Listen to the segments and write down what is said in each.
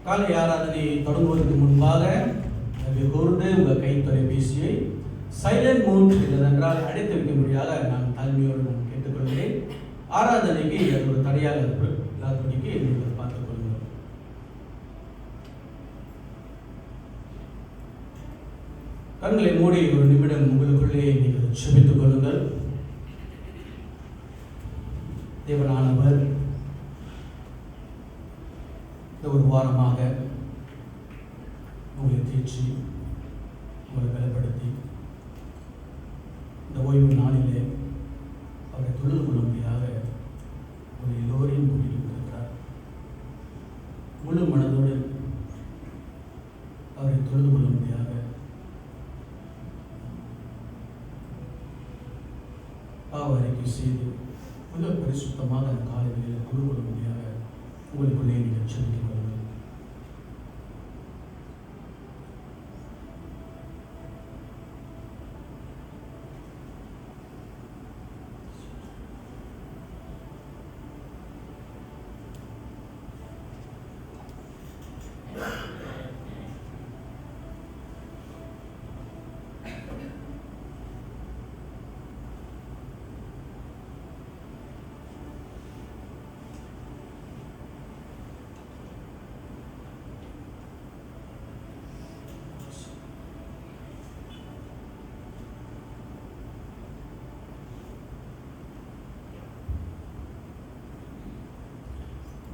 காலை ஆராதனையை தொடங்குவதற்கு முன்பாக கூர்ந்து உங்கள் கை தொலைபேசியை சைலண்ட் மோட் இல்லதென்றால் அடைத்து வைக்கும்படியாக நான் தாழ்மையோடு நான் கேட்டுக்கொள்கிறேன். ஆராதனைக்கு அது ஒரு தடையாக இல்லாதபடிக்கு நீங்கள் பார்த்துக் கொள்ளுங்கள். கண்களை மூடி ஒரு நிமிடம் உங்களுக்குள்ளே நீங்கள் செபித்துக் கொள்ளுங்கள். தேவனானவர் இந்த ஒரு வாரமாக உங்களை தேற்றி உங்களை பலப்படுத்தி இந்த ஓய்வு நாளிலே அவரை தொழுது கொள்ளும்படியாக உங்கள் எல்லோரையும் கூட்டிட்டு கொடுக்கிறார். முழு மனதோடு அவரை தொழுது கொள்ளும்படியாக பாவ அறிக்கை செய்து மிக பரிசுத்தமாக அந்த காலைகளில் தொழுது கொள்ளும்படியாக உங்களுக்குள்ளே நீங்கள் செலுத்திக் கொள்ளுங்கள்.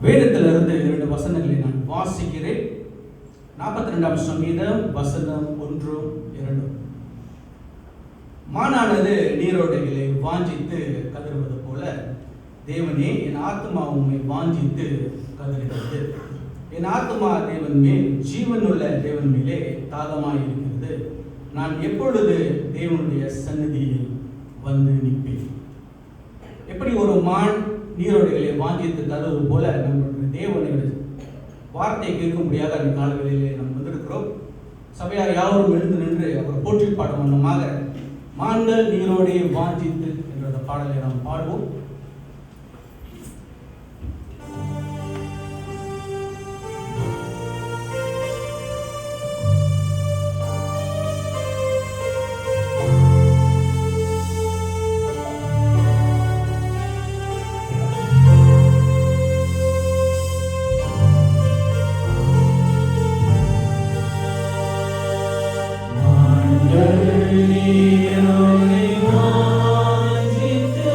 வேதத்திலிருந்து 2 வசனங்களை நான் வாசிக்கிறேன். 42ஆம் சங்கீதம் வசனம் 1, 2. மானானது நீரோடைகளை வாஞ்சித்து கதறுவது போல தேவனே என் ஆத்மா உம்மை வாஞ்சித்து கதறுகிறது. என் ஆத்மா தேவன் மேல், ஜீவனுள்ள தேவன் மேலே தாகமாய் இருக்கிறது. நான் எப்பொழுது தேவனுடைய சந்நிதியில் வந்து நிற்பேன். எப்படி ஒரு மான் நீரோடைகளை வாஞ்சித்து கதறுவது போல நம்முடைய தேவனுடைய வார்த்தையை கேட்கும்படியாக அந்த காலங்களிலே நாம் வந்திருக்கிறோம். சபையார் யாவரும் எழுந்து நின்று அவர் போற்றி பாடும் வண்ணமாக மான்கள் நீரோடையை வாஞ்சித்து என்ற பாடலை நாம் பாடுவோம். நீரோடை வாஞ்சித்து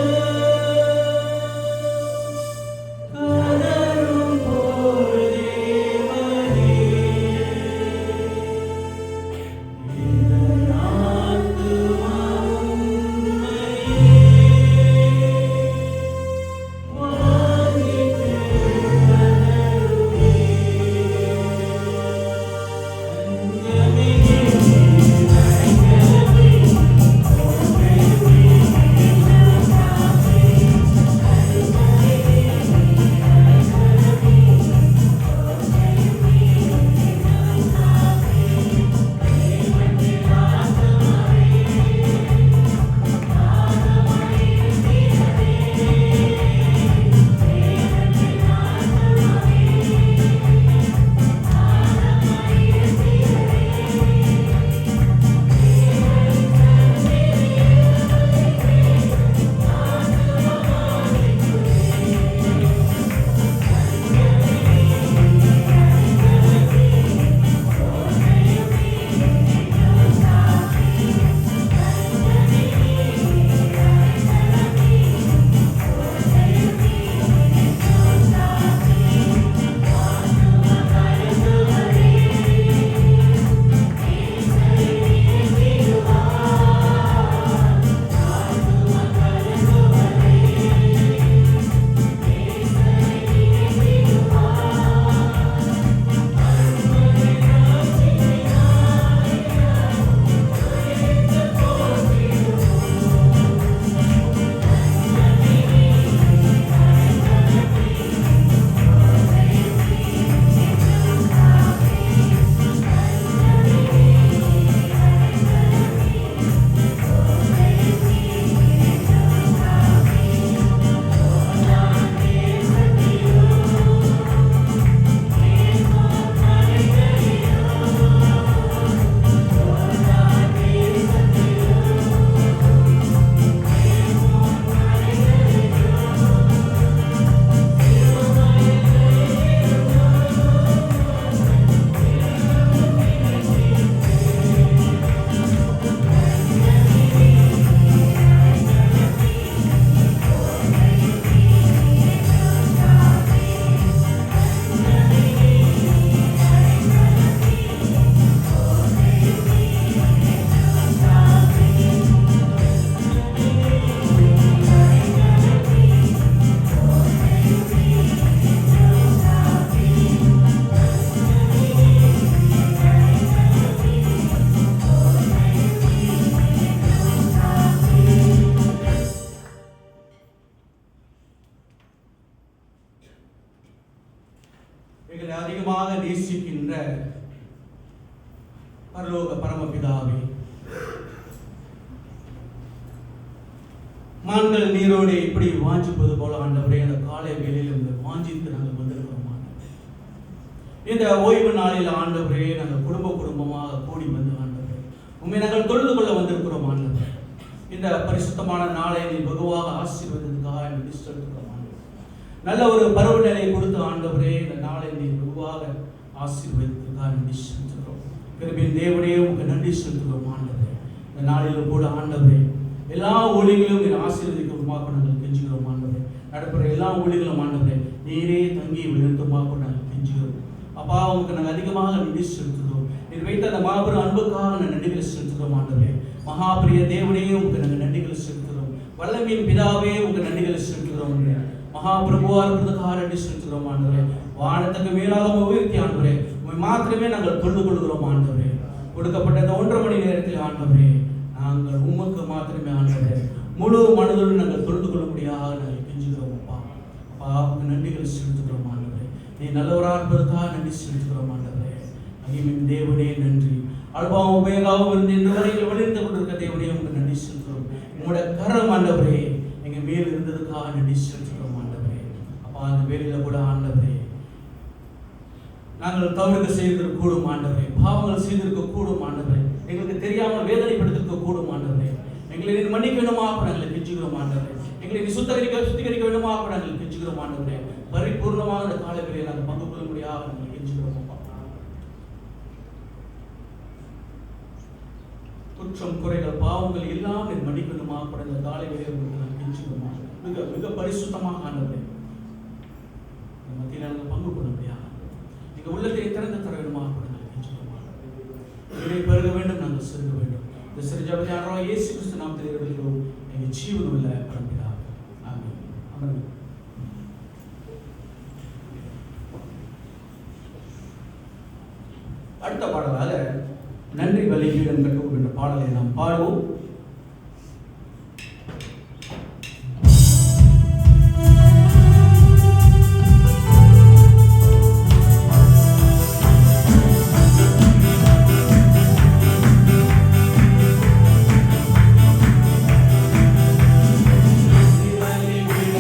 மான்கள் நீரோடு இப்படி வாஞ்சிப்பது போல ஆண்டவரே அந்த காலை வேளையில் இந்த வாஞ்சித்து நாங்கள் வந்திருக்கிறோம் ஆண்டவரே. இந்த ஓய்வு நாளில் ஆண்டவரே நாங்கள் குடும்பமாக கூடி வந்து ஆண்டவரே உண்மை நாங்கள் தொழுது கொள்ள வந்திருக்கிறோம் ஆண்டவரே. இந்த பரிசுத்தமான நாளை நீ வெகுவாக ஆசீர்வதித்ததுக்காக நன்றி செலுத்துகிறோம் ஆண்டவரே. நல்ல ஒரு பருவநிலையை கொடுத்த ஆண்டவரே இந்த நாளை நீ வெகுவாக ஆசீர்வதித்ததுக்காக நன்றி செலுத்துகிறோம். கிருபையின் தேவனே உங்களுக்கு நன்றி செலுத்துகிறோம் ஆண்டவரே. இந்த நாளிலும் கூட ஆண்டவரே எல்லா ஊழியர்களும் நீர் ஆசீர்வதிக்குமாக்க நாங்கள் கெஞ்சுகிறோம் ஆண்டவரே. நடப்புற எல்லா ஊழியர்களும் ஆண்டவரே நீரே தங்கி உயர்த்துமாக்க நாங்கள் கெஞ்சுகிறோம். அப்பா உங்களுக்கு நாங்கள் அதிகமாக நன்றி செலுத்துகிறோம். நீர் வைத்த அந்த மாபெரும் அன்புக்காக நாங்கள் நன்றிகளை செலுத்துகிறோம் ஆண்டவரே. மகாபிரிய தேவனையும் உங்களுக்கு நாங்கள் நன்றிகளை செலுத்துகிறோம். வல்லமையின் பிதாவே உங்களுக்கு நன்றிகளை செலுத்துகிறோம். மகாபிரபுவா இருப்பதற்காக நன்றி செலுத்துகிறோம் ஆண்டவரே. வானத்துக்கு மேலாக உயர்த்தி ஆண்டவரே உண்மை மாத்திரமே நாங்கள் தொழுது கொள்கிறோம் ஆண்டவரே. கொடுக்கப்பட்ட இந்த 1.5 மணி நேரத்தில் ஆண்டவரே நாங்கள் உமக்கு மாத்திரமே ஆண்டவரே முழு மனதுடன் நாங்கள் தொழுது கொள்ள முடியாத நாங்கள் கெஞ்சுகிறோம் அப்பா. அப்பாவுக்கு நன்றிகள் செலுத்துகிறோம் ஆண்டவரே. நீ நல்லவராக இருப்பதற்காக நன்றி செலுத்துகிறோம் ஆண்டவரே. மகிமையின் தேவனே நன்றி. அல்பாவும் உபயோகாவும் இருந்து இந்த வரையில் வலிந்து கொண்டிருக்க தேவனே உங்களுக்கு நன்றி செலுத்துகிறோம். உங்களோட கரம் ஆண்டவரே எங்கள் மேல் இருந்ததுக்காக நன்றி செலுத்துகிறோம் ஆண்டவரே. அப்பா அந்த வேலையில் கூட ஆண்டவரே நாங்கள் தவறுகள் செய்திருக்க கூடும் ஆண்டவரே, பாவங்கள் செய்திருக்க கூடும் ஆண்டவரே, எங்களுக்கு தெரியாமல் வேதனைப்படுத்திருக்க கூடும் ஆண்டவரே. எங்களை நீ மன்னிக்க வேண்டுமாக நாங்கள் கெஞ்சுகிறோம் ஆண்டவரே. எங்களை நீ சுத்திகரிக்க வேண்டுமாக நாங்கள் கெஞ்சுகிறோம் ஆண்டவரே. பரிபூர்ணமாக இந்த காலவெளியை நாங்கள் பங்கு கொள்ள முடியாத நாங்கள் கெஞ்சுகிறோம் அப்பா. குற்றம் குறைகள் பாவங்கள் எல்லாம் நீ மன்னிக்க வேண்டுமாக இந்த காலவெளியை உங்களுக்கு நாங்கள் கெஞ்சுகிறோம். மிக மிக பரிசுத்தமாக ஆண்டவரே மத்தியில் நாங்கள் பங்கு கொள்ள முடியாது. நீங்கள் உள்ளத்தை திறந்து தர வேண்டுமாக நாங்கள் கெஞ்சுகிறோம். இதை பெருக வேண்டும், நாங்கள் செருக வேண்டும். இந்த சிறுஜபதியானவராக இயேசு கிறிஸ்து நாமத்தில் எடுக்கிறோம் எங்கள் ஜீவன் உள்ள பரம்பிதா. ஆமென். ஆமென். அடுத்த பாடலாக நன்றி பலி பீடம் கட்டவும் என்ற பாடலை நாம் பாடுவோம். Hallelujah.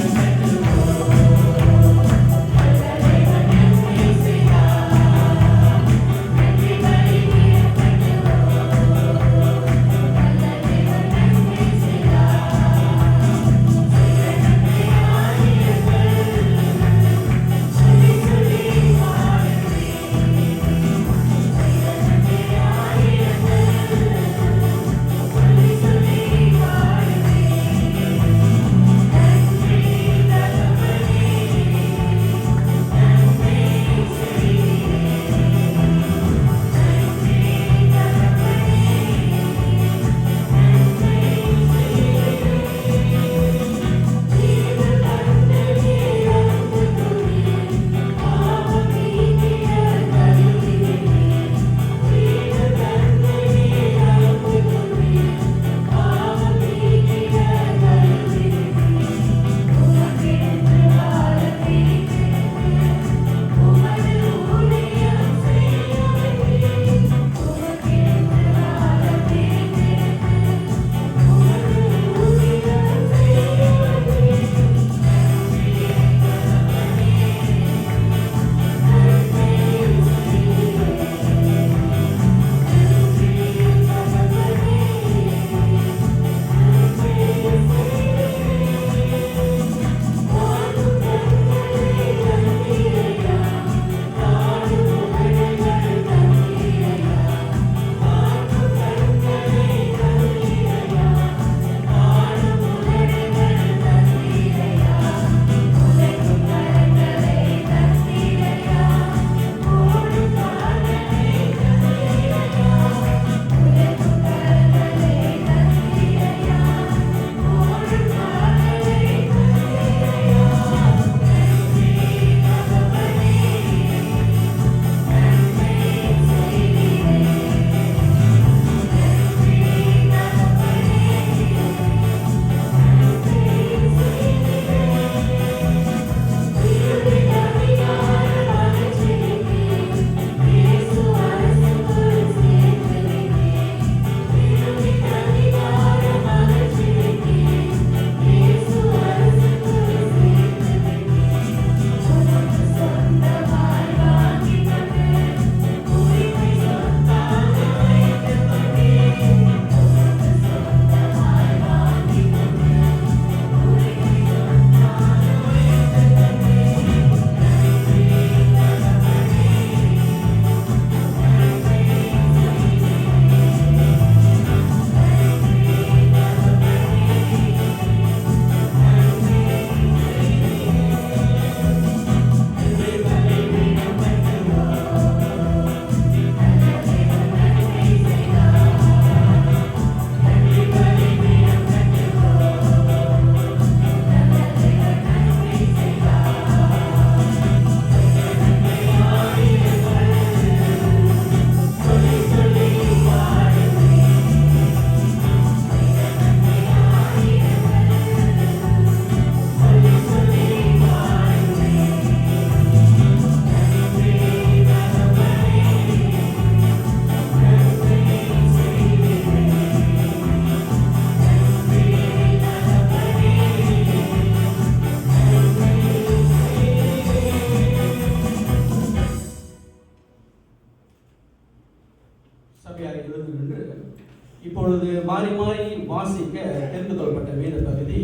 மாறி மாறி வாசிக்க தெரிந்து கொள்ளப்பட்ட வேத பகுதி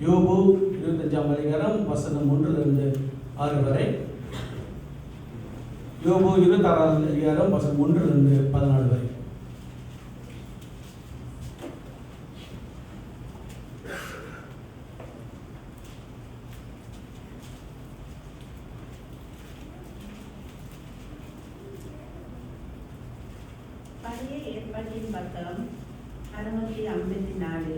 யோபு 25ஆம் அதிகாரம் வசனம் 1 6 வரை, யோபு 26ஆம் அதிகாரம் வசனம் 1 14 வரை. பழைய ஏற்பாட்டின் பக்கம் 654.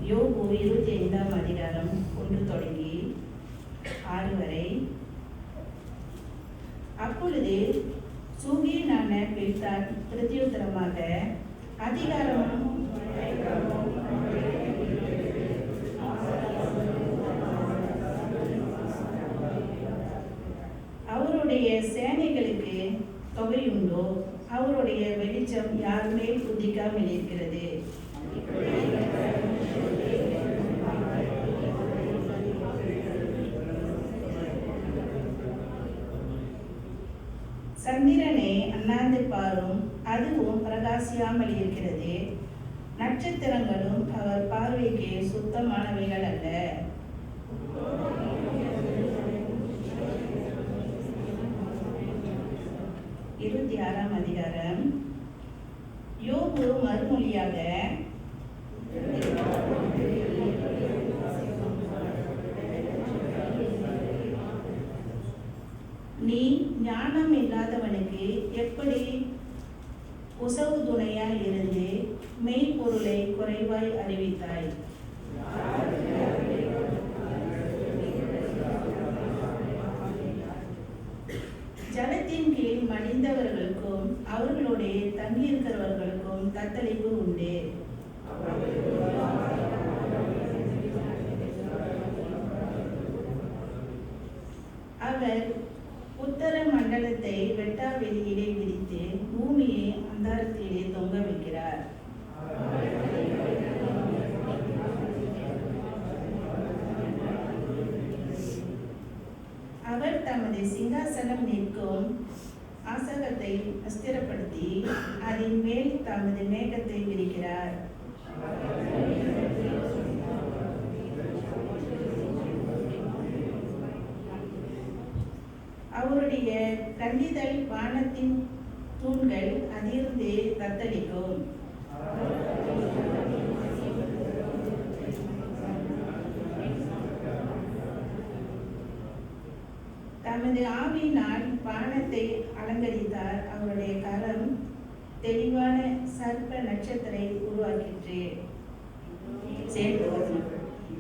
யோபு 25ஆம் அதிகாரம் 1 தொடங்கி 6 வரை. அப்பொழுது சூகியனான பில்தாத் பிரதியுத்தரமாக, அதிகாரமும் அவருடைய சேனைகளுக்கு தொகையுண்டோ? அவருடைய வெளிச்சம் யார் மேல் உதிக்காமல் இருக்கிறது? சந்திரனை அண்ணாந்து பாரும், அதுவும் பிரகாசியாமல் இருக்கிறது. நட்சத்திரங்களும் அவர் பார்வைக்கு சுத்தமானவைகள் அல்ல. 26ஆம் அதிகாரம். யோபு மறுமொழியாக, நீ ஞானம் இல்லாதவனுக்கு எப்படி உசவு துணையாய் இருந்து மெய்ப்பொருளை குறைவாய் அறிவித்தாய்? ஜலத்தின் கீழ் மடிந்தவர்களுக்கும் அவர்களுடைய தங்கியிருக்கிறவர்களுக்கும் தத்தளிப்பு உண்டு. அவர் உத்தர மண்டலத்தை வெட்டாவெளியிலே விரித்து பூமியை அந்தாரத்திலே தொங்க வைக்கிறார். அவர் தமது சிங்காசனம் நிற்கும் ஆசகத்தை அஸ்திரப்படுத்தி அதன் மேல் தமது மேகத்தை விரிக்கிறார். அவருடைய கண்டிதல் வானத்தின் தூண்கள் அதிர்ந்து தத்தளிக்கும். தமது ஆவியினால் வானத்தை அலங்கரித்தார். அவருடைய கரம் தெளிவான சர்ப்ப நட்சத்திரை உருவாக்கிற்று.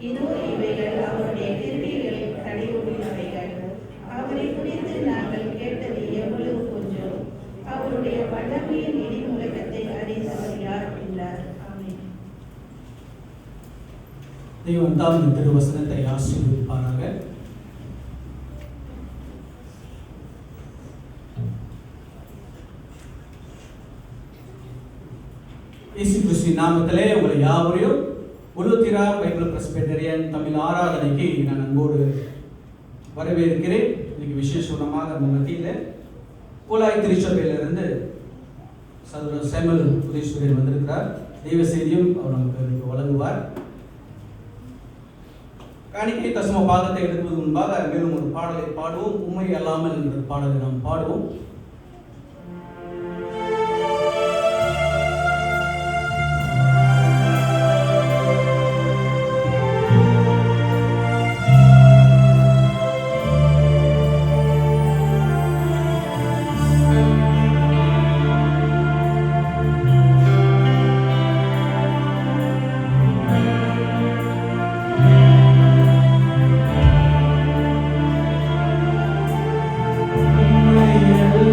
இதோ இவைகள் அவருடைய கிருபைகள் கடையுள்ளவைகள். அவரை குறித்து நாங்கள் கேட்டது எவ்வளவு கொஞ்சம். அவருடைய வல்லமையின் இடி முழக்கத்தை அறிந்தவர் யார் என்றார். ஆமென். தெய்வம் தாம் இந்த திருவசனத்தை ஆசீர்வதிப்பாராக. இயேசு கிறிஸ்துவின் நாமத்திலே உங்களை யாவரையும் உலுத்திரா பைபிள் பிரஸ்பிட்டரியன் தமிழ் ஆராதனைக்கு நான் அன்போடு வரவேற்கிறேன். இன்னைக்கு விசேஷமாக நம்ம மத்தியில் கோலாய் திருச்சபையிலிருந்து சகோதரர் சேமல் உதயசூரியன் வந்திருக்கிறார். தெய்வ செய்தியும் அவர் நமக்கு வழங்குவார். காணிக்கை தசம பாகத்தை எடுப்பது முன்பாக மேலும் ஒரு பாடலை பாடுவோம். உண்மை அல்லாமல் என்ற பாடலை நாம் பாடுவோம். Yeah.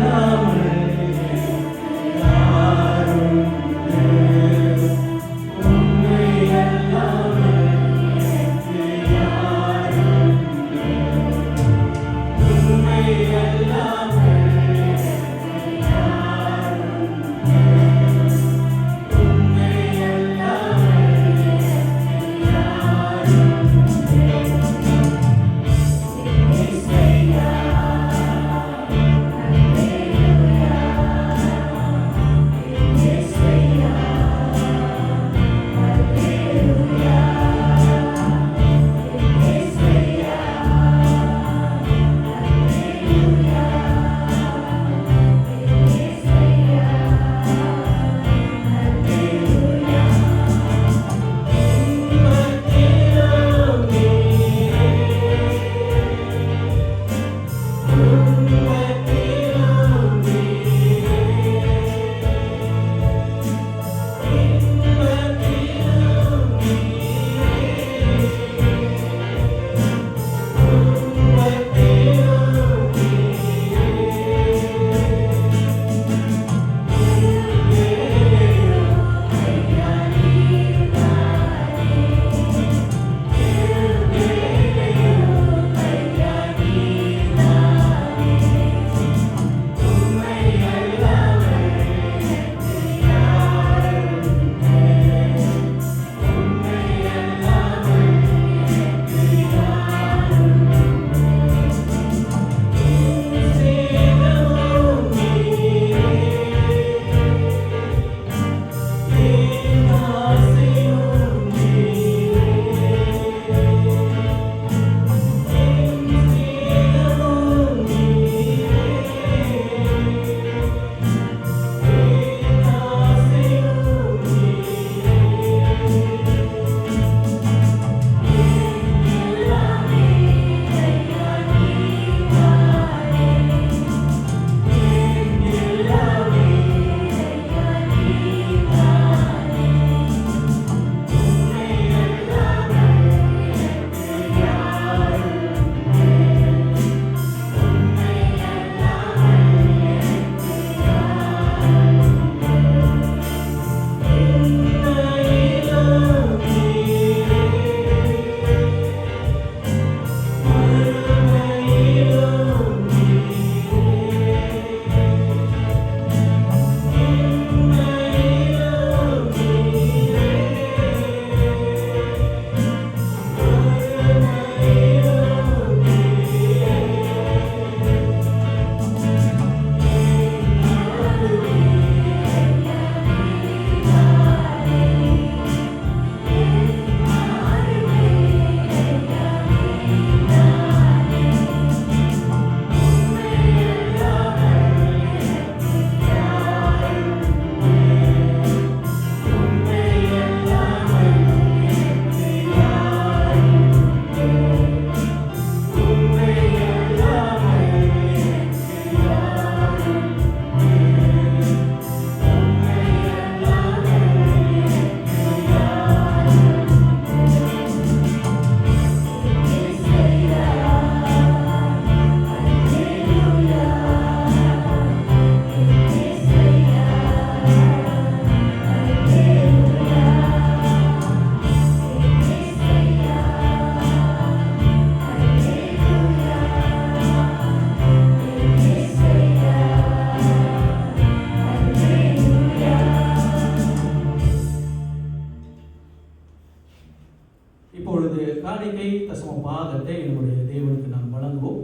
காணிக்கை தசம பாகத்தை நம்முடைய தேவனுக்கு நாம் வழங்குவோம்.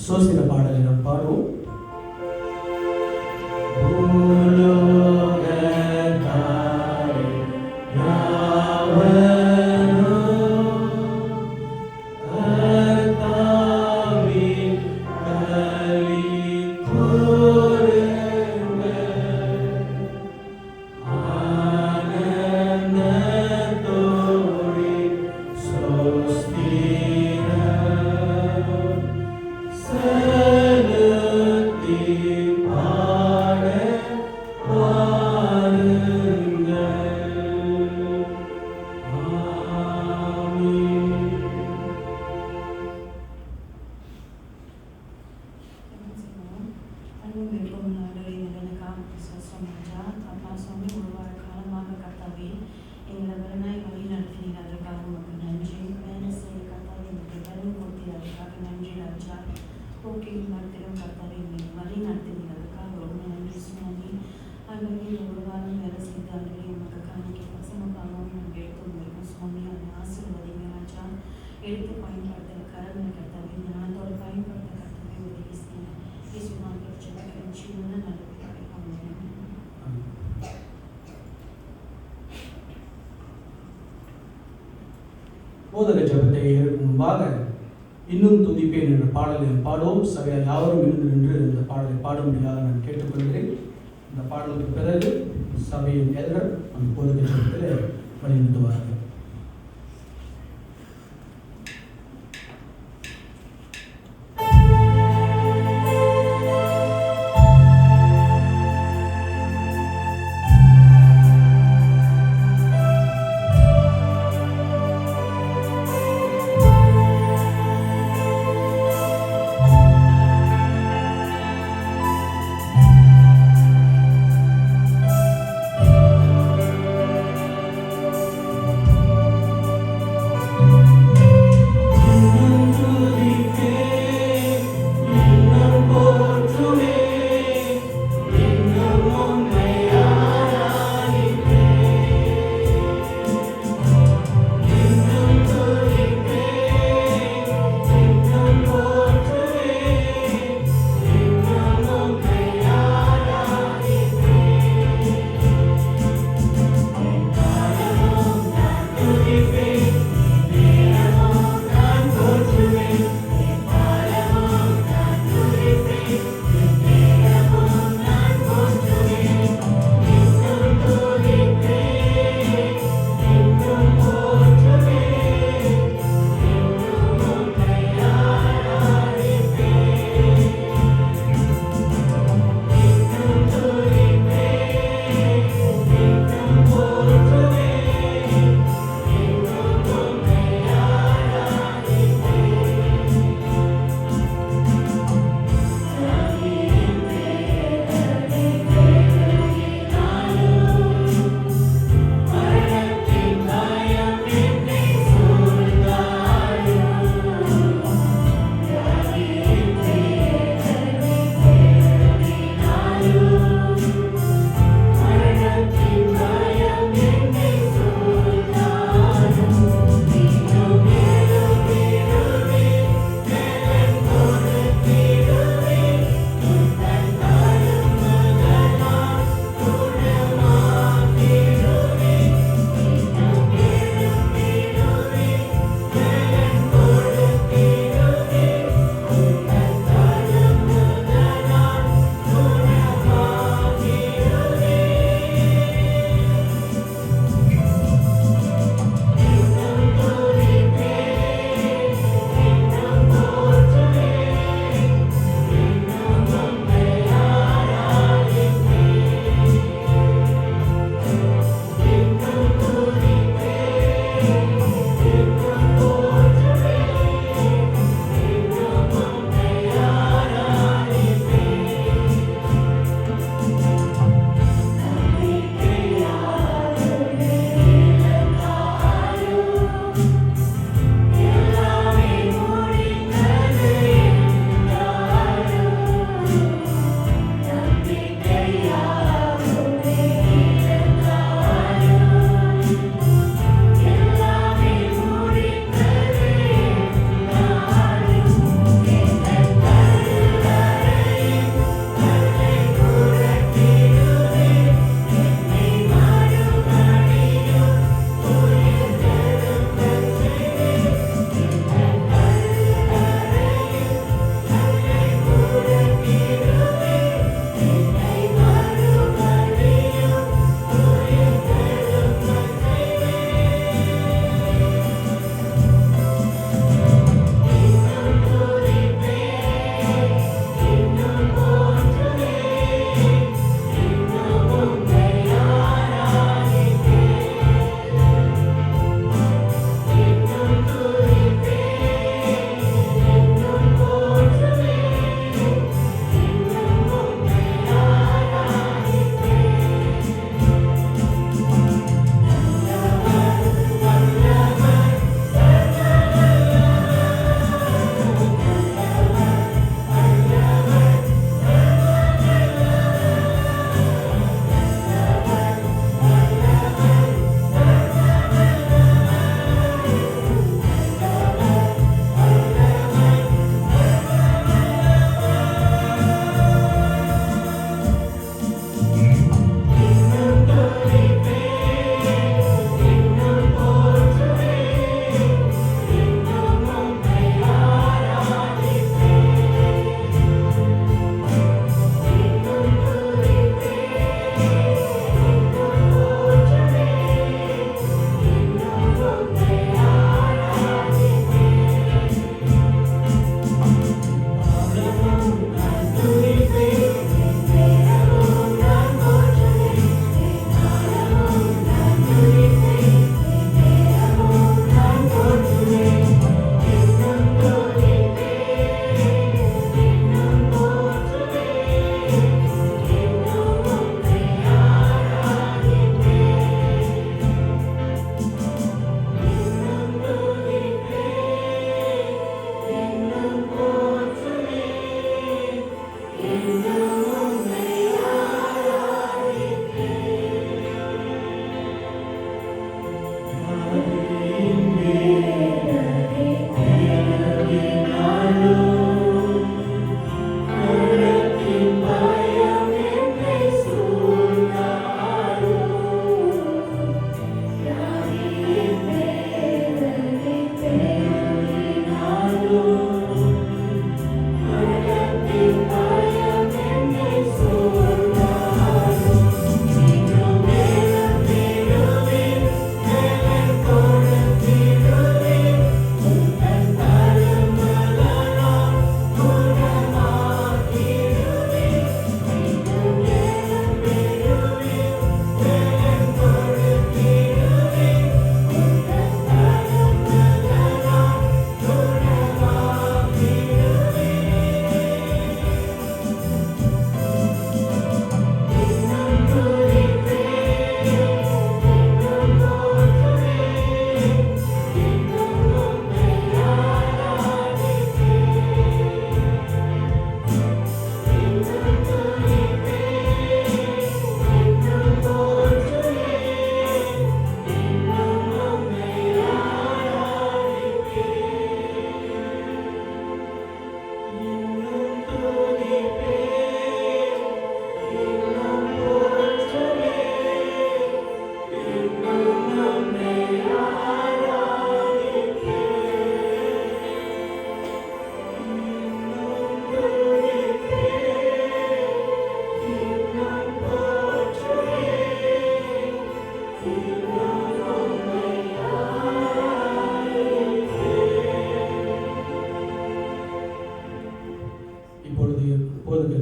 சோஸ்திர பாடலை நாம் பாடுவோம். எடுத்து பயன்படுத்த கரங்களை கர்த்தாவே ஞானத்தோடு பயன்படுத்த கர்த்தாவே உதவி செய்யுங்க. இயேசு நாமத்தில் ஜெபிக்கிறேன் ஜீவனுள்ள நல்ல பிதாவே. ஆமென். போதக ஜெபத்தை ஏற்கும் முன்பாக இன்னும் துதிப்பேன் என்ற பாடலை பாடுவோம். சபையார் யாவரும் இருந்து நின்று இந்த பாடலை பாடும்படியாக நான் கேட்டுக்கொள்கிறேன். இந்த பாடலுக்கு பிறகு சபையின் எதிரர் அந்த போதக ஜெபத்தில் வழிநடத்துவார்கள்.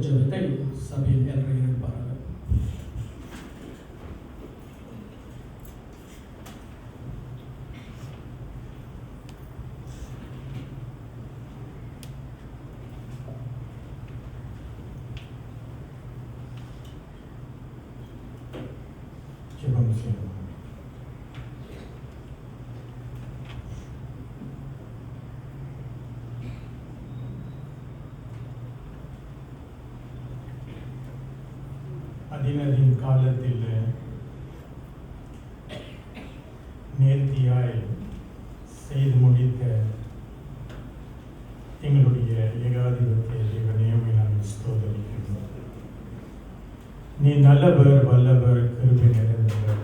ಜೊತೆ ಸಭೆಯಲ್ಲಿ ಎಲ್ಲರೂ இருப்பார்கள். ஜெபம் செய்வோம். அதினதின் காலத்தில் நேர்த்தியாய் செய்து முடித்த எங்களுடைய ஏகாதிபத்திய தேவனே நாங்கள் ஸ்தோத்திரிக்கிறோம். நீ நல்லவர், வல்லவர், கிருபை நிறைந்தவர்.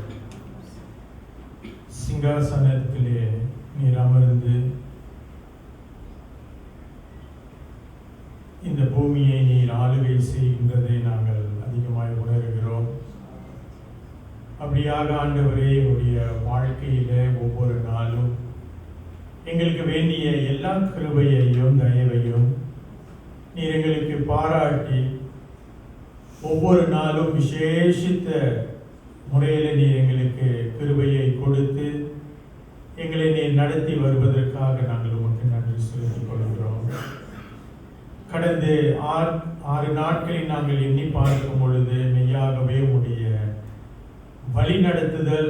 சிங்காசனத்திலே நீர் அமர்ந்து இந்த பூமியை நீர் ஆளுகை செய்கின்றதை நாங்கள் அதிகமாய் உணர்கிறோம். அப்படியாக ஆண்டவரே, எங்களுடைய வாழ்க்கையில ஒவ்வொரு நாளும் எங்களுக்கு வேண்டிய எல்லா கிருபையையும் தயவையும் நீர் எங்களுக்கு பாராட்டி ஒவ்வொரு நாளும் விசேஷித்த முறையில் நீர் எங்களுக்கு கிருபையை கொடுத்து எங்களை நீர் நடத்தி வருவதற்காக நாங்கள் உமக்கு நன்றி செலுத்திக் கொள்கிறோம். கடந்த 6 நாட்களில் நாங்கள் எண்ணி பார்க்கும் பொழுது மெய்யாகவே உடைய வழி நடத்துதல்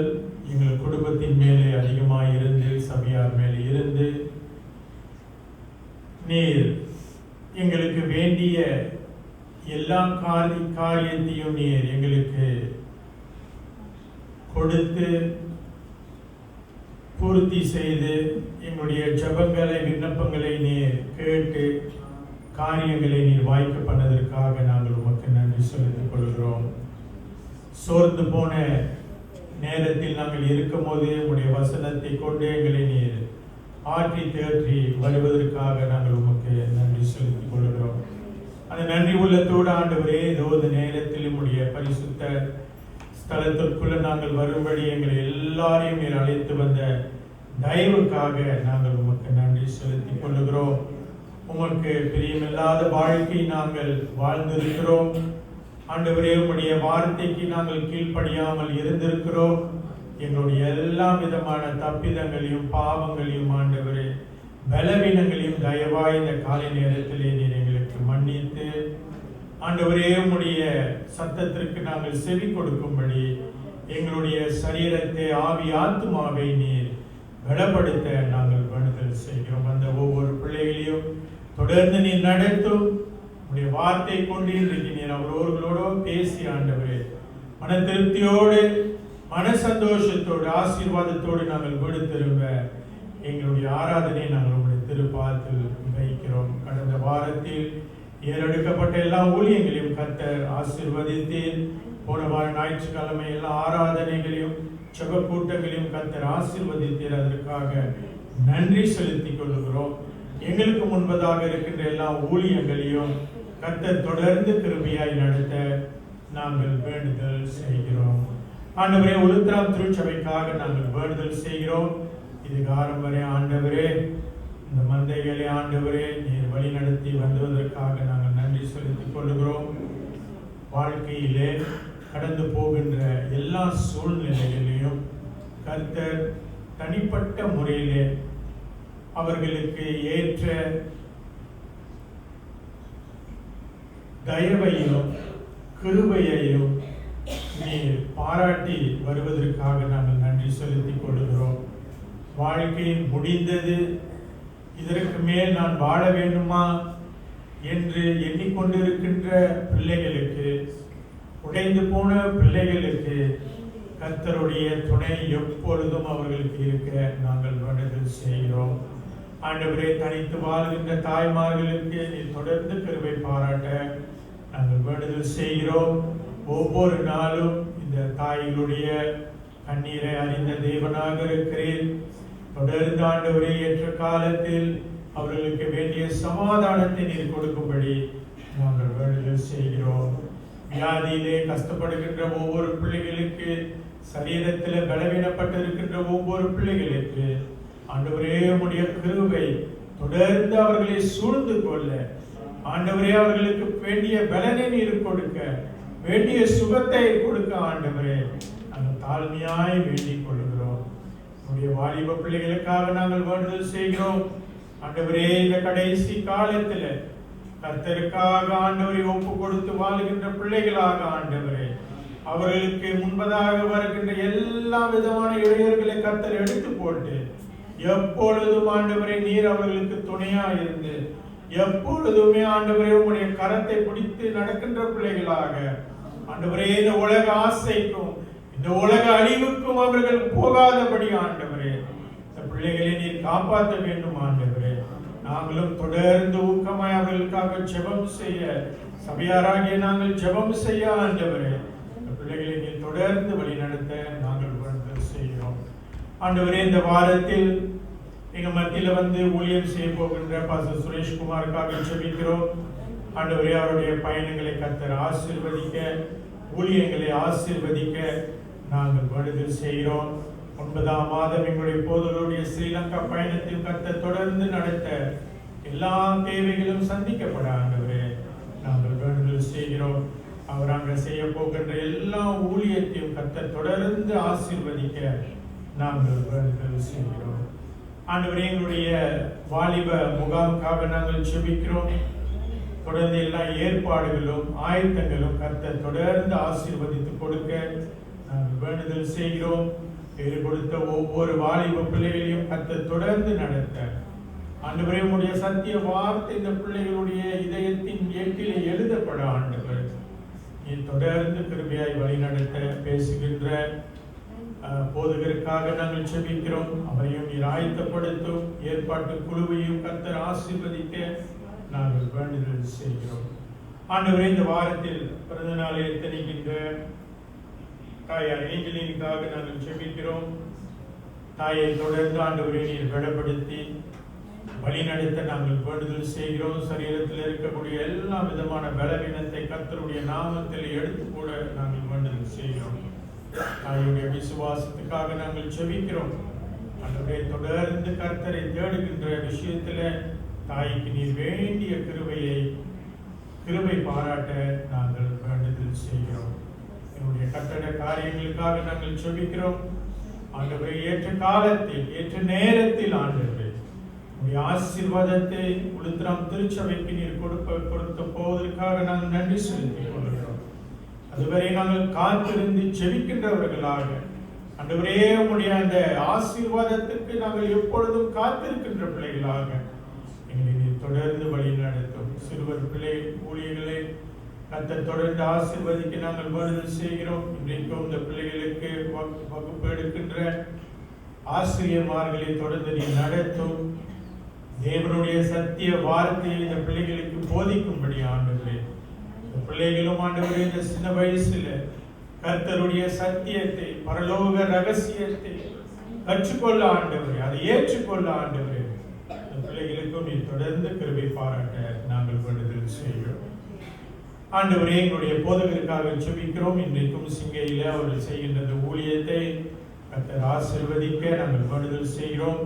எங்கள் குடும்பத்தின் மேலே அதிகமாக இருந்து, சபையார் மேலே இருந்து, நீர் எங்களுக்கு வேண்டிய எல்லா காரியத்தையும் நீர் எங்களுக்கு கொடுத்து பூர்த்தி செய்து எங்களுடைய ஜெபங்களை, விண்ணப்பங்களை நீர் கேட்டு காரியங்களை நீர் வாய்க்க பண்ணதற்காக நாங்கள் உமக்கு நன்றி செலுத்திக் கொள்கிறோம். சோர்ந்து போன நேரத்தில் நாங்கள் இருக்கும் போது உடைய வசனத்தை கொண்டு எங்களை நீர் ஆற்றி தேற்றி வருவதற்காக நாங்கள் உமக்கு நன்றி செலுத்திக் கொள்கிறோம். அந்த நன்றி உள்ளத்தோடு ஆண்டவரே, இந்த நேரத்தில் உடைய பரிசுத்த ஸ்தலத்திற்குள்ள நாங்கள் வரும்படி எங்களை எல்லாரையும் நீர் அழைத்து வந்த தயவுக்காக நாங்கள் உமக்கு நன்றி செலுத்திக் கொள்கிறோம். உமக்கு பிரியமில்லாத வாழ்க்கை நாங்கள் வாழ்ந்திருக்கிறோம். ஆண்டவரே, உம்முடைய வார்த்தைக்கு நாங்கள் கீழ்ப்படியாமல் இருந்திருக்கிறோம். எங்களுடைய எல்லா விதமான தப்பிதங்களையும் பாவங்களையும் ஆண்டவரே பலவீனங்களையும் தயவாய் இந்த காலை நேரத்திலே நீர் எங்களுக்கு மன்னித்து ஆண்டவரே, உம்முடைய சத்தத்திற்கு நாங்கள் செவி கொடுக்கும்படி எங்களுடைய சரீரத்தை, ஆவி, ஆத்துமாவை நீர் பலப்படுத்த நாங்கள் வேண்டுதல் செய்கிறோம். அந்த ஒவ்வொரு பிள்ளைகளையும் தொடர்ந்து நீர் நடத்தும். உடைய வார்த்தை கொண்டு இன்றைக்கு நீர் அவர்களோடு பேசி ஆண்டவரே, மன திருப்தியோடு, மன சந்தோஷத்தோடு, ஆசீர்வாதத்தோடு நாங்கள் வீடு திரும்ப எங்களுடைய ஆராதனை நாங்கள் உங்களுடைய திருப்பாதத்தில் வைக்கிறோம். கடந்த வாரத்தில் ஏறெடுக்கப்பட்ட எல்லா ஊழியங்களையும் கர்த்தர் ஆசீர்வதித்தீர். போன வார ஞாயிற்றுக்கிழமை எல்லா ஆராதனைகளையும் ஜெப கூட்டங்களையும் கர்த்தர் ஆசீர்வதித்தீர். அதற்காக நன்றி செலுத்திக் கொள்கிறோம். எங்களுக்கு முன்பதாக இருக்கின்ற எல்லா ஊழியங்களையும் கர்த்தர் தொடர்ந்து கிருபையாய் நடத்த நாங்கள் வேண்டுதல் செய்கிறோம். ஆண்டவரே, உலுத்தராம் திருச்சபைக்காக நாங்கள் வேண்டுதல் செய்கிறோம். இது காலம் வரை ஆண்டவரே, இந்த மந்தைகளை ஆண்டவரே நீர் வழி நடத்தி வந்ததற்காக நாங்கள் நன்றி செலுத்திக் கொள்கிறோம். வாழ்க்கையிலே கடந்து போகின்ற எல்லா சூழ்நிலைகளையும் கர்த்தர் தனிப்பட்ட முறையிலே அவர்களுக்கு ஏற்ற தயவையும் கிருபையையும் நீர் பாராட்டி வருவதற்காக நாங்கள் நன்றி செலுத்திக் கொள்கிறோம். வாழ்க்கை முடிந்தது, இதற்கு மேல் நான் வாழ வேண்டுமா என்று எண்ணிக்கொண்டிருக்கின்ற பிள்ளைகளுக்கு, உடைந்து போன பிள்ளைகளுக்கு கர்த்தருடைய துணை எப்பொழுதும் அவர்களுக்கு இருக்க நாங்கள் வேண்டுதல் செய்கிறோம். ஆண்டவரே, தனித்து வாழ்கின்ற தாய்மார்களுக்கு நீர் தொடர்ந்து கிருபை பாராட்ட நாங்கள் வேண்டுதல் செய்கிறோம். ஒவ்வொரு நாளும் இந்த தாய்களுடைய கண்ணீரை அறிந்த தேவனாக இருக்கிறேன். தொடர்ந்து ஆண்டவரே, ஏற்ற காலத்தில் அவர்களுக்கு வேண்டிய சமாதானத்தை நீர் கொடுக்கும்படி நாங்கள் வேண்டுதல் செய்கிறோம். வியாதியிலே கஷ்டப்படுகின்ற ஒவ்வொரு பிள்ளைகளுக்கு, சரீரத்தில் பலவீனப்பட்டிருக்கின்ற ஒவ்வொரு பிள்ளைகளுக்கு ஆண்டவரே, உம்முடைய கிருபை தொடர்ந்து அவர்களை சூழ்ந்து கொள்ள ஆண்டவரே அவர்களுக்கு வேண்டிய பலனை நீர் கொடுக்க, வேண்டிய சுகத்தை கொடுக்க ஆண்டவரே நாங்கள் தாழ்மையாய் வேண்டிக் கொள்கிறோம். நம்முடைய வாலிப பிள்ளைகளுக்காக நாங்கள் வேண்டுதல் செய்கிறோம். ஆண்டவரே இந்த கடைசி காலத்தில் கர்த்தருக்காக ஆண்டவரை ஒப்பு கொடுத்து வாழ்கின்ற பிள்ளைகளாக ஆண்டவரே அவர்களுக்கு முன்பதாக வருகின்ற எல்லா விதமான இடையூறுகளை கர்த்தர் எடுத்து போட்டு எப்பொழுதும் ஆண்டவரை நீர் அவர்களுக்கு துணையா இருந்து எப்பொழுதுமே ஆண்டவரே உம்முடைய கரத்தை பிடித்து நடக்கின்ற பிள்ளைகளாக ஆண்டவரே இந்த உலக ஆசைக்கும் இந்த உலக அழிவுக்கும் அவர்கள் போகாதபடி ஆண்டவரே இந்த பிள்ளைகளை நீர் காப்பாற்ற வேண்டும் ஆண்டவரே. நாங்களும் தொடர்ந்து ஊக்கமாய் அவர்களுக்காக ஜெபம் செய்ய, சபையாராகிய நாங்கள் ஜெபம் செய்ய ஆண்டவரே இந்த பிள்ளைகளை நீர் தொடர்ந்து வழி நடத்த நாங்கள் வேண்டுதல் செய்கிறோம். ஆண்டவரே இந்த வாரத்தில் எங்க மத்தியில ஊழியம் செய்ய போகின்ற பாஸ்டர் சுரேஷ்குமாருக்காக ஜெபிக்கிறோம். ஆண்டவரே அவருடைய பயணங்களை கர்த்தர் ஆசீர்வதிக்க, ஊழியங்களை ஆசீர்வதிக்க நாங்கள் வேண்டுதல் செய்கிறோம். 9ஆம் மாதம் எங்களுடைய போதகருடைய ஸ்ரீலங்கா பயணத்தில் கர்த்தர் தொடர்ந்து நடத்த எல்லா தேவைகளும் சந்திக்கப்பட ஆண்டவரே நாங்கள் வேண்டுதல் செய்கிறோம். அவர் அங்க செய்ய போகின்ற எல்லா ஊழியத்தையும் கர்த்தர் தொடர்ந்து ஆசீர்வதிக்க நாங்கள் வேண்டுதல் செய்கிறோம். ஆண்டவரே எங்களுடைய வாலிப முகாமுக்காக நாங்கள் ஜெபிக்கிறோம். தொடர்ந்து எல்லா ஏற்பாடுகளும் ஆயத்தங்களும் கர்த்தர் தொடர்ந்து ஆசீர்வதித்து கொடுக்க நாங்கள் வேண்டுதல் செய்கிறோம். பேர் கொடுத்த ஒவ்வொரு வாலிப பிள்ளைகளையும் கர்த்தர் தொடர்ந்து நடத்த ஆண்டவரே உம்முடைய சத்திய வார்த்தை இந்த பிள்ளைகளுடைய இதயத்தின் ஏட்டிலே எழுதப்பட ஆண்டவர் நீ தொடர்ந்து கிருபையாய் வழி நடத்த பேசுகின்ற போதகருக்காக நாங்கள் ஜெபிக்கிறோம். அவரையும் நீர் ஆயத்தப்படுத்தும். ஏற்பாட்டு குழுவையும் கர்த்தர் ஆசீர்வதிக்க நாங்கள் வேண்டுதல் செய்கிறோம். ஆண்டவரே இந்த வாரத்தில் பிறந்த நாளை எத்தனைக்கின்ற தாயார் ஏஞ்சலினுக்காக நாங்கள் ஜெபிக்கிறோம். தாயை தொடர்ந்து ஆண்டவரை நீர் பலப்படுத்தி வழி நடத்த நாங்கள் வேண்டுதல் செய்கிறோம். சரீரத்தில் இருக்கக்கூடிய எல்லா விதமான பலவீனத்தை கர்த்தருடைய நாமத்தில் எடுத்து கூட நாங்கள் வேண்டுதல் செய்கிறோம். தாயுடைய விசுவாசத்துக்காக நாங்கள் ஜெபிக்கிறோம். ஆண்டவரே தொடர்ந்து கர்த்தரை தேடுகின்ற விஷயத்துல தாய்க்கு நீர் வேண்டிய கிருபை பாராட்ட நாங்கள் வேண்டுதல் செய்கிறோம். என்னுடைய கட்டட காரியங்களுக்காக நாங்கள் ஜெபிக்கிறோம். ஆண்டவரே ஏற்ற காலத்தில் ஏற்ற நேரத்தில் ஆண்டவரே உடைய ஆசீர்வாதத்தை உளுத்திரம் திருச்சபைக்கு நீர் கொடுத்த போவதற்காக நாங்கள் நன்றி செலுத்திக் கொள்கிறோம். அதுவரை நாங்கள் காத்திருந்து ஜெபிக்கின்றவர்களாக ஆண்டவரே உடைய அந்த ஆசீர்வாதத்துக்கு நாங்கள் எப்பொழுதும் காத்திருக்கின்ற பிள்ளைகளாக எங்களை நீர் தொடர்ந்து வழி நடத்தும். சிறுவர் பிள்ளை ஊழியர்களை கர்த்தர் தொடர்ந்து ஆசீர்வதிக்க நாங்கள் வேண்டுதல் செய்கிறோம். இன்றைக்கும் இந்த பிள்ளைகளுக்கு வகுப்பு எடுக்கின்ற ஆசிரியர்மார்களை தொடர்ந்து நீ நடத்தும். தேவனுடைய சத்திய வார்த்தையை இந்த பிள்ளைகளுக்கு போதிக்கும்படி ஆண்டவரே இந்த பிள்ளைகளும் ஆண்டவரே இந்த சின்ன வயசுல கர்த்தருடைய சத்தியத்தை பரலோக ரகசியத்தை கற்றுக்கொள்ள ஆண்டவரே அதை ஏற்றுக்கொள்ள ஆண்டவரே இந்த பிள்ளைகளுக்கும் நீ தொடர்ந்து கிருபை பாராட்ட நாங்கள் வேண்டுதல் செய்கிறோம். ஆண்டவரே எங்களுடைய போதகருக்காக ஜெபிக்கிறோம். இன்றைக்கும் சிங்கையில அவர்கள் செய்கின்ற ஊழியத்தை கர்த்தர் ஆசீர்வதிக்க நாங்கள் வேண்டுதல் செய்கிறோம்.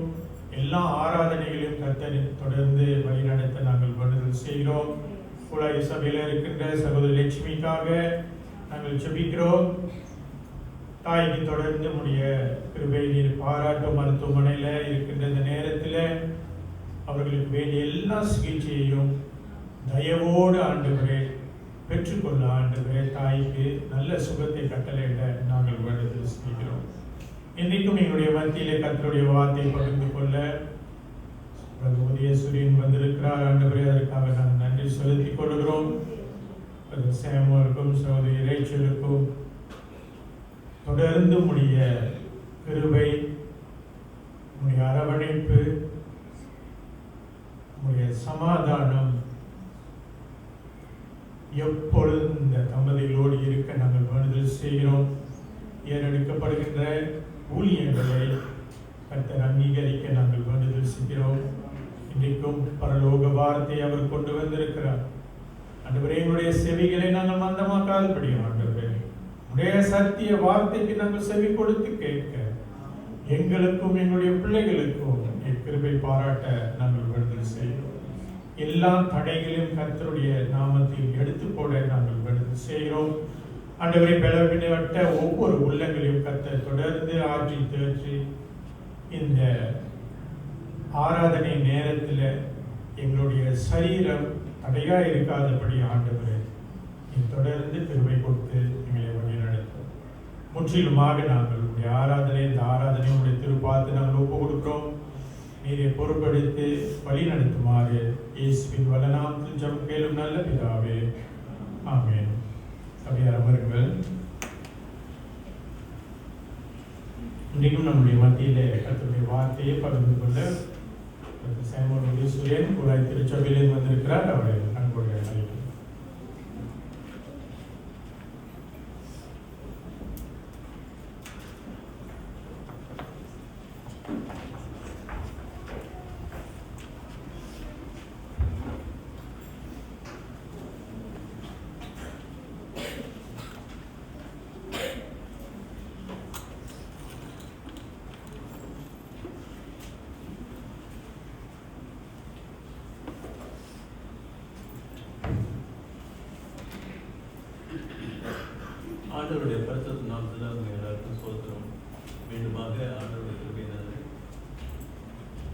எல்லா ஆராதனைகளையும் கர்த்தர் தொடர்ந்து வழி நடத்த நாங்கள் வேண்டுதல் செய்கிறோம். குழாய் சபையில் இருக்கின்ற சகோதரி லட்சுமிக்காக நாங்கள் ஜெபிக்கிறோம். தாய்க்கு தொடர்ந்து உடைய கிருபை நீர் பாராட்டும். மருத்துவமனையில இருக்கின்ற இந்த நேரத்தில் அவர்களுக்கு வேண்டிய எல்லா சிகிச்சையையும் தயவோடு ஆண்டவரே பெற்றுக்கொள்ள ஆண்டவரே தாய்க்கு நல்ல சுகத்தை கட்டளையிட நாங்கள் வேண்டுதல் செய்கிறோம். இன்றைக்கும் எங்களுடைய மத்தியிலே கர்த்தருடைய வார்த்தை பகிர்ந்து கொள்ள உதயசூரியன் வந்திருக்கிறார். ஆண்டவரே அதற்காக நாங்கள் நன்றி செலுத்திக் கொள்கிறோம். சேமுக்கும் சகோதரி இறைச்சலுக்கும் தொடர்ந்து உடைய கிருபை உடைய அரவணைப்பு உடைய சமாதானம் எப்பொழுதும் இந்த தம்பதிகளோடு இருக்க நாங்கள் வேண்டுதல் செய்கிறோம். ஏறெடுக்கப்படுகின்ற ஊழியர்களை கர்த்தர் அங்கீகரிக்க நாங்கள் வேண்டுதல் செய்கிறோம். இன்றைக்கும் பரலோக வார்த்தை அவர் கொண்டு வந்திருக்கிறார். ஆண்டவரே எங்களுடைய செவிகளை நாங்கள் மந்தமாக்காதபடி ஆண்டவரே உடைய சத்திய வார்த்தைக்கு நாங்கள் செவி கொடுத்து கேட்க எங்களுக்கும் எங்களுடைய பிள்ளைகளுக்கும் கிருபை பாராட்ட நாங்கள் வேண்டுதல் செய்கிறோம். எல்லா தடைகளையும் கர்த்தருடைய நாமத்தில் எடுத்து போட நாங்கள் வேண்டுதல் செய்கிறோம். ஆண்டவரை பலவீனப்பட்ட ஒவ்வொரு உள்ளங்களையும் கர்த்தர் தொடர்ந்து ஆற்றி தேற்றி இந்த ஆராதனை நேரத்தில் எங்களுடைய சரீரம் தடையா இருக்காதபடி ஆண்டவரை தொடர்ந்து பெருமை கொடுத்து எங்களை வழி நடத்தும். முற்றிலுமாக நாங்கள் உடைய ஆராதனை, இந்த ஆராதனை உடைய திருப்பாத்து நாங்கள் ஒப்பு கொடுக்கிறோம். நீரை பொறுப்படுத்தி வழி நடத்துமாறு இயேசுவின் வல்லநாமத்தில் ஜெபம் கேளும் நல்ல பிதாவே, ஆமென். சபையார் அமருங்கள். இன்றைக்கும் நம்முடைய மத்தியிலே கர்த்தருடைய வார்த்தையை பகிர்ந்து கொள்ள சாமுவேல் ஈஸ்வரியன் குழாய் திருச்சபையிலிருந்து வந்திருக்கிறார். அவரை அன்போடு அழைக்கிறேன். ஆண்டவருடைய பரிசுத்த நாமத்தில் அவங்க எல்லாருக்கும் சோத்திரம். மீண்டுமாக ஆண்டவருடைய கிருபையினாலே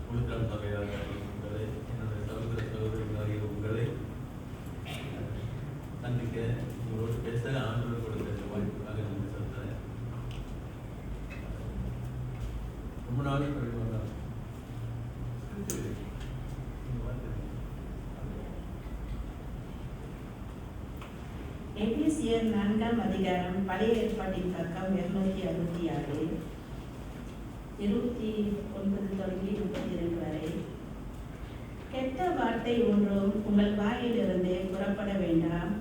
உளுத்தான் சபையாக உங்களை, என்னுடைய சகோதர சகோதரிகளாகிய உங்களை சந்திக்க, உங்களோடு பேச ஆண்டவர் கொடுத்த வாய்ப்புக்காக நன்றி சொல்கிறேன். ரொம்ப நாளைக்கு கழிவாங்க எபேசியர் 4ஆம் அதிகாரம் பழைய ஏற்பாட்டின் பக்கம் 266 29 தொடங்கி 32 வரை. கெட்ட வார்த்தை ஒன்றும் உங்கள் வாயிலிருந்து புறப்பட வேண்டாம்.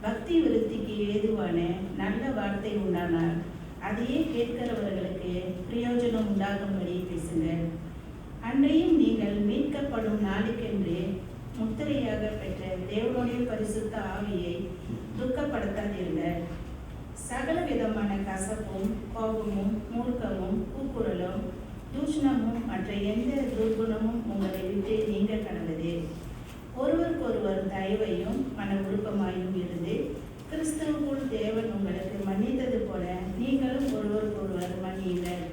பக்தி விருத்திக்கு ஏதுவான நல்ல வார்த்தை உண்டானால் அதையே கேட்கிறவர்களுக்கு பிரயோஜனம் உண்டாகும்படி பேசுங்கள். அன்றையும் நீங்கள் மீட்கப்படும் நாளுக்கென்று முத்திரையாக பெற்ற தேவனுடைய பரிசுத்த ஆவியை துக்கப்படுத்தாதீர்கள். சகல விதமான கசப்பும், கோபமும், மூர்க்கமும், கூக்குரலும், தூஷணமும் மற்ற எந்த துர்குணமும் உங்களை விட்டு நீங்க கடவுது. ஒருவருக்கொருவர் தயவையும் மன விருப்பமாயும் இருந்து கிறிஸ்துவுக்குள் தேவன் உங்களுக்கு மன்னித்தது போல நீங்களும் ஒருவருக்கொருவர் மன்னியுங்கள்.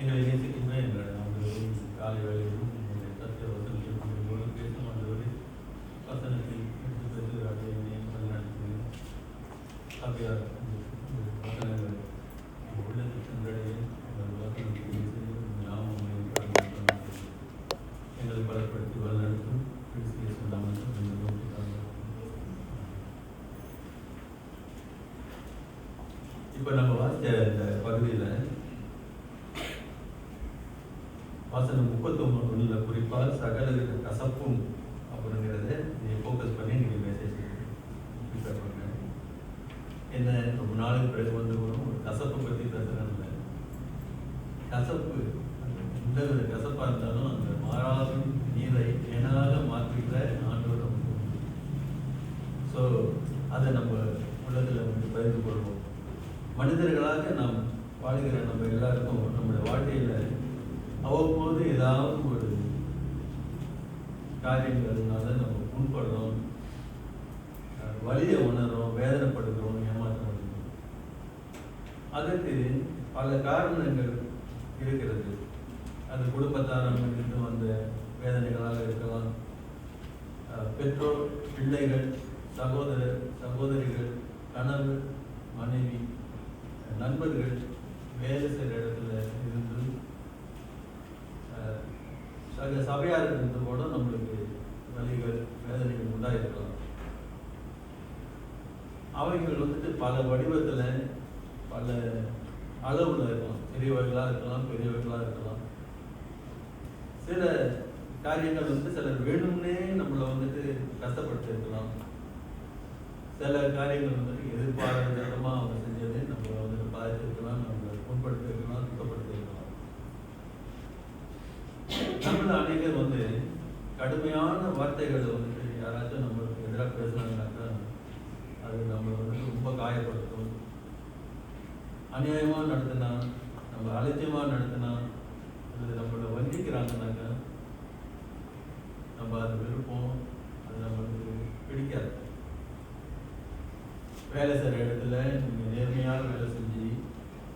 எங்களை நேசிக்கின்ற எங்களுடைய காலை வேலையிலும் எங்களுடைய சத்திய வசனத்திற்கு பேசும் ஆண்டவரை வசனத்தில் எடுத்து பெற்று அடையை வழிநடத்தி சபையார் வசனங்கள் உள்ளத்தில் சென்றடைய வசனத்தில் நாமம் எங்களை பலப்படுத்தி வழிநடத்தும் கிறிஸ்து நாமத்தில் இப்போ நம்ம வாசித்த இந்த பகுதியில் வாசனம் 39 குறிப்பாக சகல கசப்பும் அப்படிங்கிறத நீங்கள் ஃபோக்கஸ் பண்ணி நீங்கள் மெசேஜ் ப்ரிப்பேர் பண்ணுங்க. என்ன ரொம்ப நாளுக்கு பிறகு வந்து ஒரு கசப்பை பற்றி பேசுகிறேன்ல, கசப்பு எந்த ஒரு கசப்பாக இருந்தாலும் அந்த மாறாத நீரை ஏனாக மாற்றுகிற ஆண்டவர் நமக்கு. ஸோ அதை நம்ம உள்ளத்தில் வந்து பகிர்ந்து கொள்வோம். மனிதர்களாக நாம் வாழ்கிற நம்ம எல்லாருக்கும் நம்முடைய வாழ்க்கையில் அவ்வப்போது ஏதாவது ஒரு காரியங்கள்னால நம்ம முன்படுறோம், வலியை உணர்றோம், வேதனைப்படுகிறோம், ஏமாற்றப்படுகிறோம். அதற்கு பல காரணங்கள் இருக்கிறது. அது குடும்பத்தாரிலிருந்து வந்த வேதனைகளாக இருக்கலாம், பெற்றோர், பிள்ளைகள், சகோதரர், சகோதரிகள், கணவர், மனைவி, நண்பர்கள், வேலை செய்கிற இடத்துல இருந்து சபையார் இருந்து கூட நம்மளுக்கு வலிகள், வேதனைகள் உண்டாயிருக்கலாம். அவைகள் வந்துட்டு பல வடிவத்தில் பல அளவில் இருக்கலாம். சிறியவர்களாக இருக்கலாம், பெரியவர்களாக இருக்கலாம். சில காரியங்கள் வந்து சிலர் வேணும்னே நம்மளை வந்துட்டு கஷ்டப்படுத்தி இருக்கலாம். சில காரியங்கள் வந்துட்டு எதிர்பாராத விதமாக அவங்க செஞ்சது நம்மளை வந்துட்டு பாதிச்சிருக்கலாம், நம்மளை புண்படுத்தி இருக்கலாம், சுத்தப்படுத்தி இருக்கலாம். நம்மள அநேகர் வந்து கடுமையான வார்த்தைகளை வந்துட்டு யாராச்சும் நம்மளுக்கு எதிராக பேசுனாங்கன்னாக்கா அது நம்மளை வந்துட்டு ரொம்ப காயப்படுத்தும். அநியாயமாக நடத்தினா, நம்ம அலட்சியமாக நடத்தினா, அல்லது நம்மளை வஞ்சிக்கிறாங்கன்னாக்கா நம்ம அது விருப்பம், அது நம்மளுக்கு பிடிக்காது. வேலை செய்கிற இடத்துல நீங்கள் நேர்மையாக வேலை செஞ்சு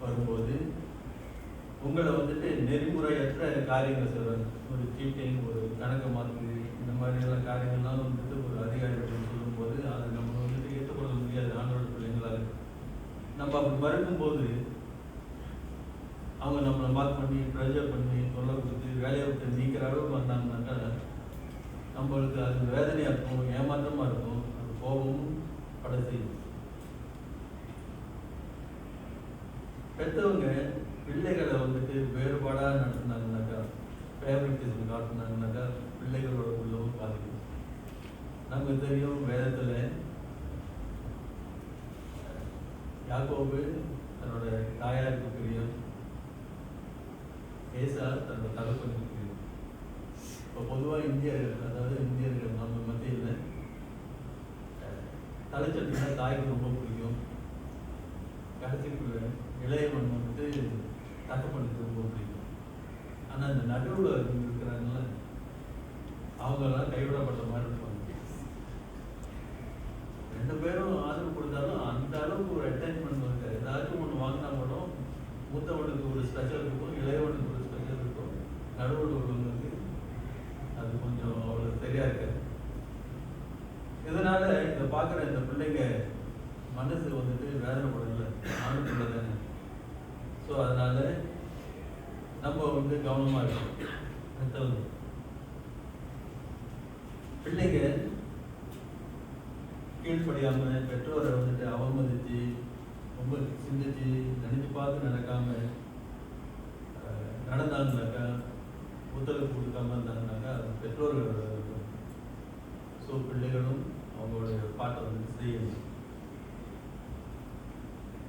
வரும்போது உங்களை வந்துட்டு நெறிமுறையற்ற காரியங்கள் செய்வாங்க. ஒரு சீட்டிங், ஒரு கணக்கு மாற்று, இந்த மாதிரியெல்லாம் காரியங்கள்லாம் வந்துட்டு ஒரு அதிகாரிகள் சொல்லும்போது அதை நம்ம வந்துட்டு ஏற்றுக்கொள்ள முடியாது. ஆண்டோட பிள்ளைங்களாக நம்ம அப்படி மறுக்கும்போது அவங்க நம்மளை மார்க் பண்ணி ப்ரெஷர் பண்ணி சொல்ல கொடுத்து வேலையை விட்டு நீக்கிற அளவுக்கு வந்தாங்கன்னாக்கா நம்மளுக்கு அது வேதனையாக இருக்கும், ஏமாற்றமாக இருக்கும், அது கோபமும் பட செய்யும். பெற்றவங்க பிள்ளைகளை வந்துட்டு வேறுபாடாக நடத்தினாங்கனாக்கா, ஃபேவரட்டிசம் காட்டினாங்கனாக்கா பிள்ளைகளோட உள்ளவும் பாதிக்கும். நமக்கு தெரியும் வேதத்தில் யாக்கோபு தன்னோட தாயாருக்கு பிரியம், ஏசா தன்னோட தகப்பனுக்கு பிரியம். இப்போ பொதுவாக இந்தியர்கள் நம்ம மத்தியில் தலைச்சட்டினா தாய்க்கு ரொம்ப பிடிக்கும், கடைசிக்குள்ள இளையவன் வந்துட்டு தகப்பனுக்கு ரொம்ப பிடிக்கும். ஆனால் இந்த நடுவில் இருக்கிறாங்கல்ல அவங்கெல்லாம் கைவிடப்பட்ட மாதிரி இருப்பாங்க. ரெண்டு பேரும் ஆதரவு கொடுத்தாலும் அந்த அளவுக்கு ஒரு அட்டாச்மெண்ட் இருக்காது. ஏதாச்சும் ஒன்று வாங்கினா கூட மூத்தவனுக்கு ஒரு ஸ்பெஷல் இருக்கும், இளையவனுக்கு ஒரு ஸ்பெஷல் இருக்கும், நடுவில் உள்ளவங்களுக்கு அது கொஞ்சம் அவ்வளோ சரியாக இருக்காது. இதனால இதை பார்க்குற இந்த பிள்ளைங்க மனசு வந்துட்டு வேதனைப்படல, ஆணுக்குள்ள தானே. ஸோ அதனால நம்ம வந்து கவனமாக இருக்கணும். அடுத்தது பிள்ளைங்க கீழ்ப்படியாம பெற்றோரை வந்துட்டு அவமதித்து ரொம்ப சிந்திச்சு நினைச்சு பார்த்து நடக்காம நடந்தாங்கனாக்கா, ஒத்துழைப்பு கொடுக்காம இருந்தாங்கனாக்கா அது பெற்றோர்களோட இருக்கும். ஸோ பிள்ளைகளும் அவங்களுடைய பாட்டை வந்துட்டு செய்யணும்.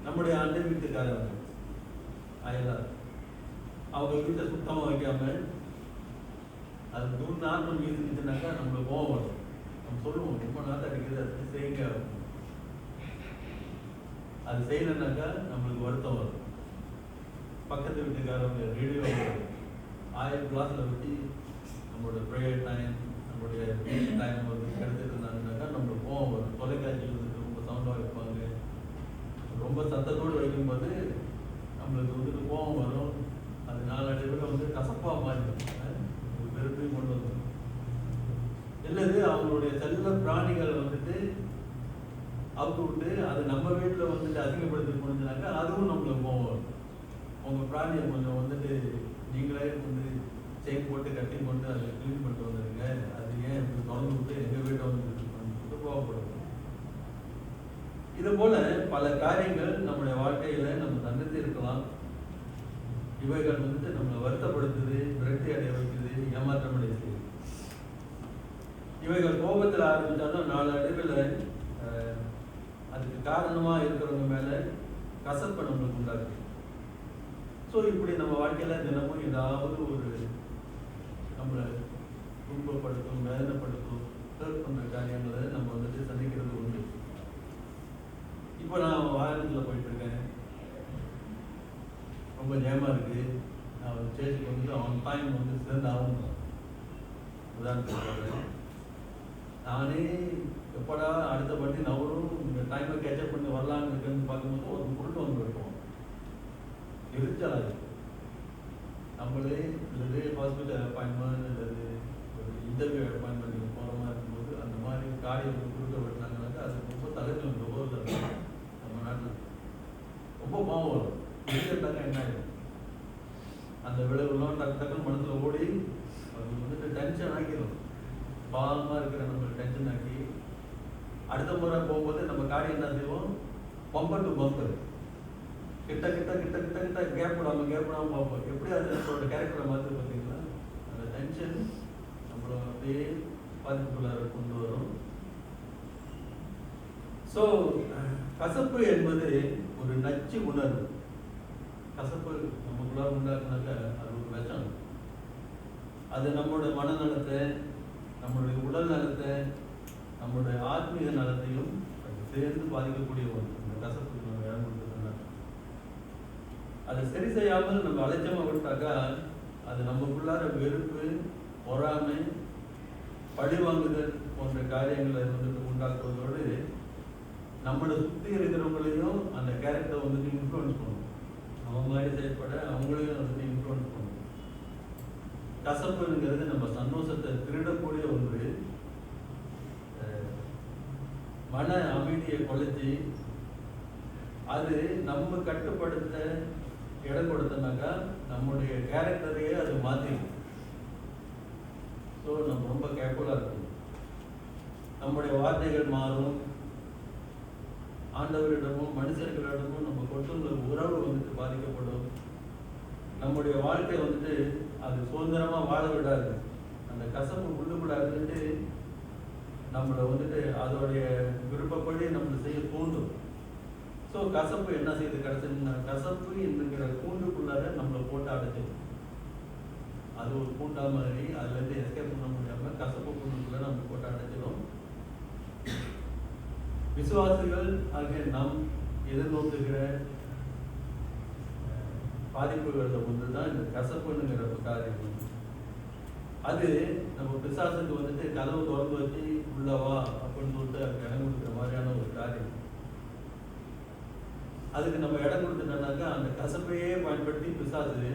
நம்முடைய அண்டை வீட்டுக்காரங்க அயலார் அவங்க வீட்டை சுத்தமாக வைக்காம அது நாட்டம் இருந்துச்சுனாக்கா நம்மளுக்கு கோவம் வரும். நம்ம சொல்லுவோம் ரொம்ப நாட்டம் அடிக்கிறது, அது செய்யுங்க. அது செய்யலைனாக்கா நம்மளுக்கு வருத்தம் வரும். பக்கத்து வீட்டுக்காரங்க ரேடியோ 1000 கிளாஸில் வச்சு நம்மளோட ப்ரேயர் டைம், நம்மளுடைய டைம் வந்து எடுத்துட்டு இருந்தாங்கனாக்கா நம்மளுக்கு கோவம் வரும். தொலைக்காட்சியில் வந்துட்டு ரொம்ப சவுண்டாக வைப்பாங்க, ரொம்ப சத்தத்தோடு வைக்கும்போது நம்மளுக்கு வந்துட்டு கோபம் வரும். அது நாளடைவில் வந்து கசப்பாக மாறிடும், வெறுப்பையும் கொண்டு வந்துடும். இல்லது அவங்களுடைய செல்ல பிராணிகளை வந்துட்டு அவுத்து விட்டு அது நம்ம வீட்டில் வந்துட்டு அதிகப்படுத்தி முடிஞ்சுனாக்கா அதுவும் நம்மளுக்கு கோபம் வரும். உங்கள் பிராணியை கொஞ்சம் வந்துட்டு நீங்களே வந்து செயின் போட்டு கட்டி கொண்டு அதை க்ளீன் பண்ணிட்டு வந்துடுங்க, அது ஏன் இப்படி திறந்து விட்டு எங்கள் வீட்டை வந்து கோவப்படும். இது போல பல காரியங்கள் நம்முடைய வாழ்க்கையில நம்ம சந்தித்து இருக்கலாம். இவைகள் வந்துட்டு நம்மளை வருத்தப்படுத்துது, விரக்தி அடைய வைக்குது, ஏமாற்றம் அடைய செய்யுது. இவைகள் கோபத்தில் ஆரம்பித்தாலும் நாளடைவில் அதுக்கு காரணமா இருக்கிறவங்க மேல கசப்பை நம்மளுக்கு உண்டாக்குது. ஸோ இப்படி நம்ம வாழ்க்கையில தினமும் ஏதாவது ஒரு நம்மளை துன்பப்படுத்தும், வேதனைப்படுத்தும், ஹர்ட் பண்ற காரியங்களை நம்ம வந்துட்டு சந்திக்கிறது உண்டு. இப்போ நான் வாகனத்தில் போயிட்டு இருக்கேன், ரொம்ப ஜெயமாக இருக்குது, நான் ஒரு சேர்ச்சுக்கு வந்துட்டு ஆன் டைம் வந்து சேர்ந்து ஆகணும். உதாரணத்துக்கு சொல்கிறேன், நானே எப்படா அடுத்த பட்டி நவரும் இந்த டைமை கேட்சப் பண்ணி வரலான்னு இருக்குன்னு பார்க்கும்போது ஒரு பொருள் வந்து இருக்கும், எரிச்சலாக இருக்கும். நம்மளே இல்லது ஹாஸ்பிட்டல் அப்பாயின்மெண்ட் அல்லது ஒரு இன்டர்வியூ அப்பாயின்மெண்ட் போகிற மாதிரி இருக்கும்போது அந்த மாதிரி காரியம் கொடுக்க விட்டாங்கன்னாக்கா அது ரொம்ப தலைமை விபத்து நம்ம நாட்டில் ரொம்ப பாவம் வரும். இருந்தாங்க என்ன ஆகிடும், அந்த விளைவுலாம் டக்கு டக்குன்னு மனசில் ஓடி அது வந்துட்டு டென்ஷன் ஆக்கிடும். பாவமாக இருக்கிற நம்ம டென்ஷன் ஆக்கி அடுத்த முறை போகும்போது நம்ம காரியம் என்ன செய்வோம், பம்பர் டு பம்பர், கிட்ட கிட்ட கிட்ட கிட்ட கிட்ட கேப் விடாமல் பார்ப்போம். எப்படி அது நம்மளோட கேரக்டரை மாற்றி பார்த்தீங்களா, அந்த டென்ஷன் நம்மளை அப்படியே பாதிப்புக்குள்ளார கொண்டு வரும். ஸோ கசப்பு என்பது ஒரு நச்சு உணர்வு. கசப்பு நமக்குள்ளார உண்டாக்குனாக்க அது ஒரு விஷம். அது நம்மளோட மனநலத்தை, நம்மளுடைய உடல் நலத்தை, நம்மளுடைய ஆத்மீக நலத்தையும் சேர்ந்து பாதிக்கக்கூடிய ஒன்று. இந்த கசப்புக்கு நம்ம இடம் கொடுத்ததுனால அதை சரி செய்யாமல் நம்ம அலட்சியமாக விட்டாக்கா அது நமக்குள்ளார வெறுப்பு, பொறாமை, பழிவாங்குதல் போன்ற காரியங்களை வந்துட்டு உண்டாக்குவதோடு நம்மளை சுற்றி இருக்கிறவங்களையும் அந்த கேரக்டரை வந்துட்டு இன்ஃப்ளூயன்ஸ் பண்ணும். அவங்க மாதிரி செயல்பட அவங்களையும் வந்துட்டு இன்ஃப்ளூயன்ஸ் பண்ணும். கசப்புங்கிறது நம்ம சந்தோஷத்தை திருடக்கூடிய ஒன்று. மன அமைதியை குலைச்சி அது நம்ம கட்டுப்படுத்த இடம் கொடுத்தனாக்கா நம்முடைய கேரக்டரையே அது மாற்றிடும். ஸோ நம்ம ரொம்ப கேர்ஃபுல்லாக இருக்கணும். நம்முடைய வார்த்தைகள் மாறும். ஆண்டவரிடமும் மனுஷர்களிடமும் நம்ம கொண்டுள்ள உறவு வந்துட்டு பாதிக்கப்படும். நம்முடைய வாழ்க்கை வந்துட்டு அது சுதந்திரமாக வாழ விடாது. அந்த கசப்பு உள்ளுக்குள்ள இருந்துட்டு நம்மளை வந்துட்டு அதோடைய விருப்பப்படி நம்மளை செய்ய தூண்டும். ஸோ கசப்பு என்ன செய்யுது? கிடைச்சதுன்னா கசப்பு என்கிற கூண்டுக்குள்ளார நம்மளை போட்டு அடைச்சிடும். அது ஒரு கூண்டா மாதிரி, அதுலேருந்து எஸ்கேப் பண்ண முடியாமல் கசப்பு கூண்டுக்குள்ள நம்ம போட்டு அடைச்சிடும். விசுவாசிகள் ஆகிய நாம் எதிர்நோக்குகிற பாதிப்புகளில் ஒன்று தான் இந்த கசப்புங்கிற காரியம். அது நம்ம பிசாசுக்கு வந்துட்டு கதவு திறந்து வச்சு உள்ளவா அப்படின்னு சொல்லிட்டு அதுக்கு இடம் கொடுக்குற மாதிரியான ஒரு காரியம். அதுக்கு நம்ம இடம் கொடுத்துட்டோம்னாக்கா அந்த கசப்பையே பயன்படுத்தி பிசாசு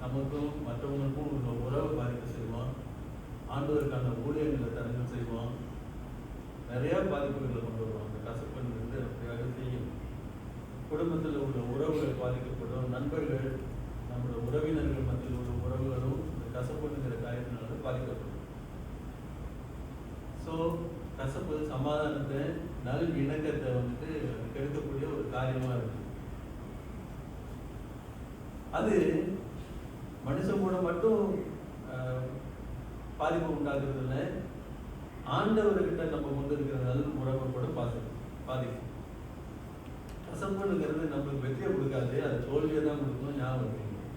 நமக்கும் மற்றவங்களுக்கும் உள்ள உறவை பாதிப்பு செய்வான். ஆண்டவருக்கான ஊழியர்களை தரங்கள் செய்வான். நிறைய பாதிப்புகளை கொண்டு வருவான். அந்த கசப்புன்றது அப்படியாக செய்யும். குடும்பத்தில் உள்ள உறவுகள் பாதிக்கப்படும். நண்பர்கள், நம்மளோட உறவினர்கள் மத்தியில் உள்ள உறவுகளும் இந்த கசப்புங்கிற காரியத்தினால பாதிக்கப்படும். ஸோ கசப்பு சமாதானத்தை, நல் இணக்கத்தை வந்துட்டு கெடுக்கக்கூடிய ஒரு காரியமாக இருக்கு. அது மனுஷன் கூட மட்டும் பாதிப்பு உண்டாக்குறது இல்லை, ஆண்டவர்கிட்ட நம்ம கொண்டு இருக்கிற நல்ல உறவை கூட பாதிக்கும். கசப்புங்கிறது நம்மளுக்கு வெற்றியை கொடுக்காது, அது தோல்வியை தான் கொடுக்கணும். ஞாபகம் வைக்கணும்.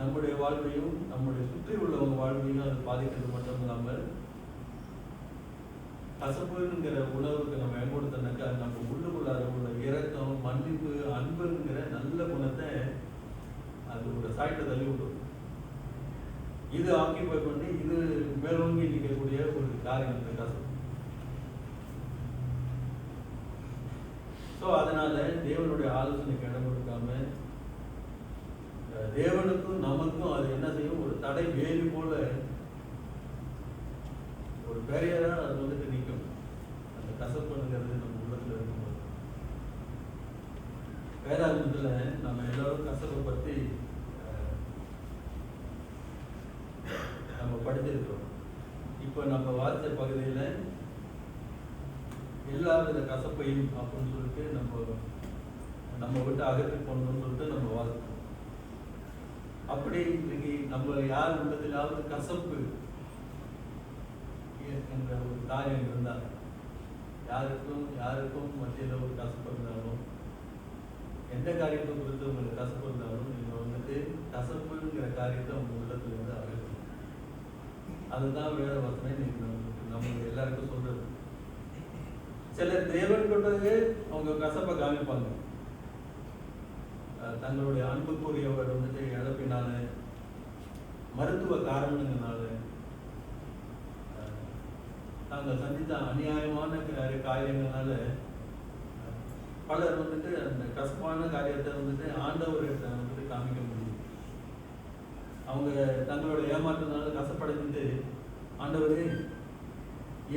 நம்முடைய வாழ்வையும் நம்முடைய சுற்றி உள்ளவங்க வாழ்வையும் அது பாதிக்கிறது மட்டும் இல்லாமல் கசப்புங்கிற உணவுக்கு நம்ம பயன்படுத்தினாக்கா நம்ம உள்ளுக்குள்ளார உள்ள இரக்கம், மன்னிப்பு, அன்புங்கிற நல்ல குணத்தை அது ஒரு சாய்ட்டை தள்ளி விடும். இது ஆக்கிபை பண்ணி இது மேலோங்கி நிற்கக்கூடிய ஒரு காரியம் இந்த கசப்பு. ஸோ அதனால தேவனுடைய ஆலோசனைக்கு இடம் கொடுக்காம தேவனுக்கும் நமக்கும் அது என்ன செய்யும்? ஒரு தடை வேலி போல ஒரு பேரியரா அது வந்துட்டு நிற்கும். அந்த கசப்புங்கிறது நம்ம உள்ளத்துல இருக்கும்போது வேதாகமத்துல நம்ம எல்லாரும் கசப்பை பற்றி நம்ம படிச்சிருக்கிறோம். இப்போ நம்ம வாசித்த பகுதியில் எல்லா வித கசப்பையும் அப்படின்னு சொல்லிட்டு நம்ம விட்டு அகற்றி போடணும்னு சொல்லிட்டு நம்ம வாசித்தோம். அப்படி இன்னைக்கு நம்ம யார் உள்ளத்திலாவது கசப்பு என்ற ஒரு காரியம் இருந்தால், யாருக்கும் மத்தியில் ஒரு கசப்பு இருந்தாலும், எந்த காரியத்தை குறித்து உங்களுக்கு கசப்பு இருந்தாலும் நீங்கள் வந்துட்டு கசப்புங்கிற காரியத்தை உங்கள் உள்ளத்துல இருந்து அகற்றணும். அதுதான் வேத வசனம் இன்னைக்கு நம்ம எல்லாருக்கும் சொல்றது. சிலர் தேவன் கொண்டது அவங்க கசப்பை காமிப்பாங்க. தங்களுடைய அன்புக்குரியவர் வந்துட்டு இழப்பினால, மருத்துவ காரணங்களால, தாங்கள் சந்தித்த அநியாயமான காரியங்களால பலர் வந்துட்டு அந்த கசப்பான காரியத்தை வந்துட்டு ஆண்டவர்கிட்ட வந்துட்டு காமிக்க முடியும். அவங்க தங்களோட ஏமாற்றத்தினால கசப்படைஞ்சிட்டு, ஆண்டவரே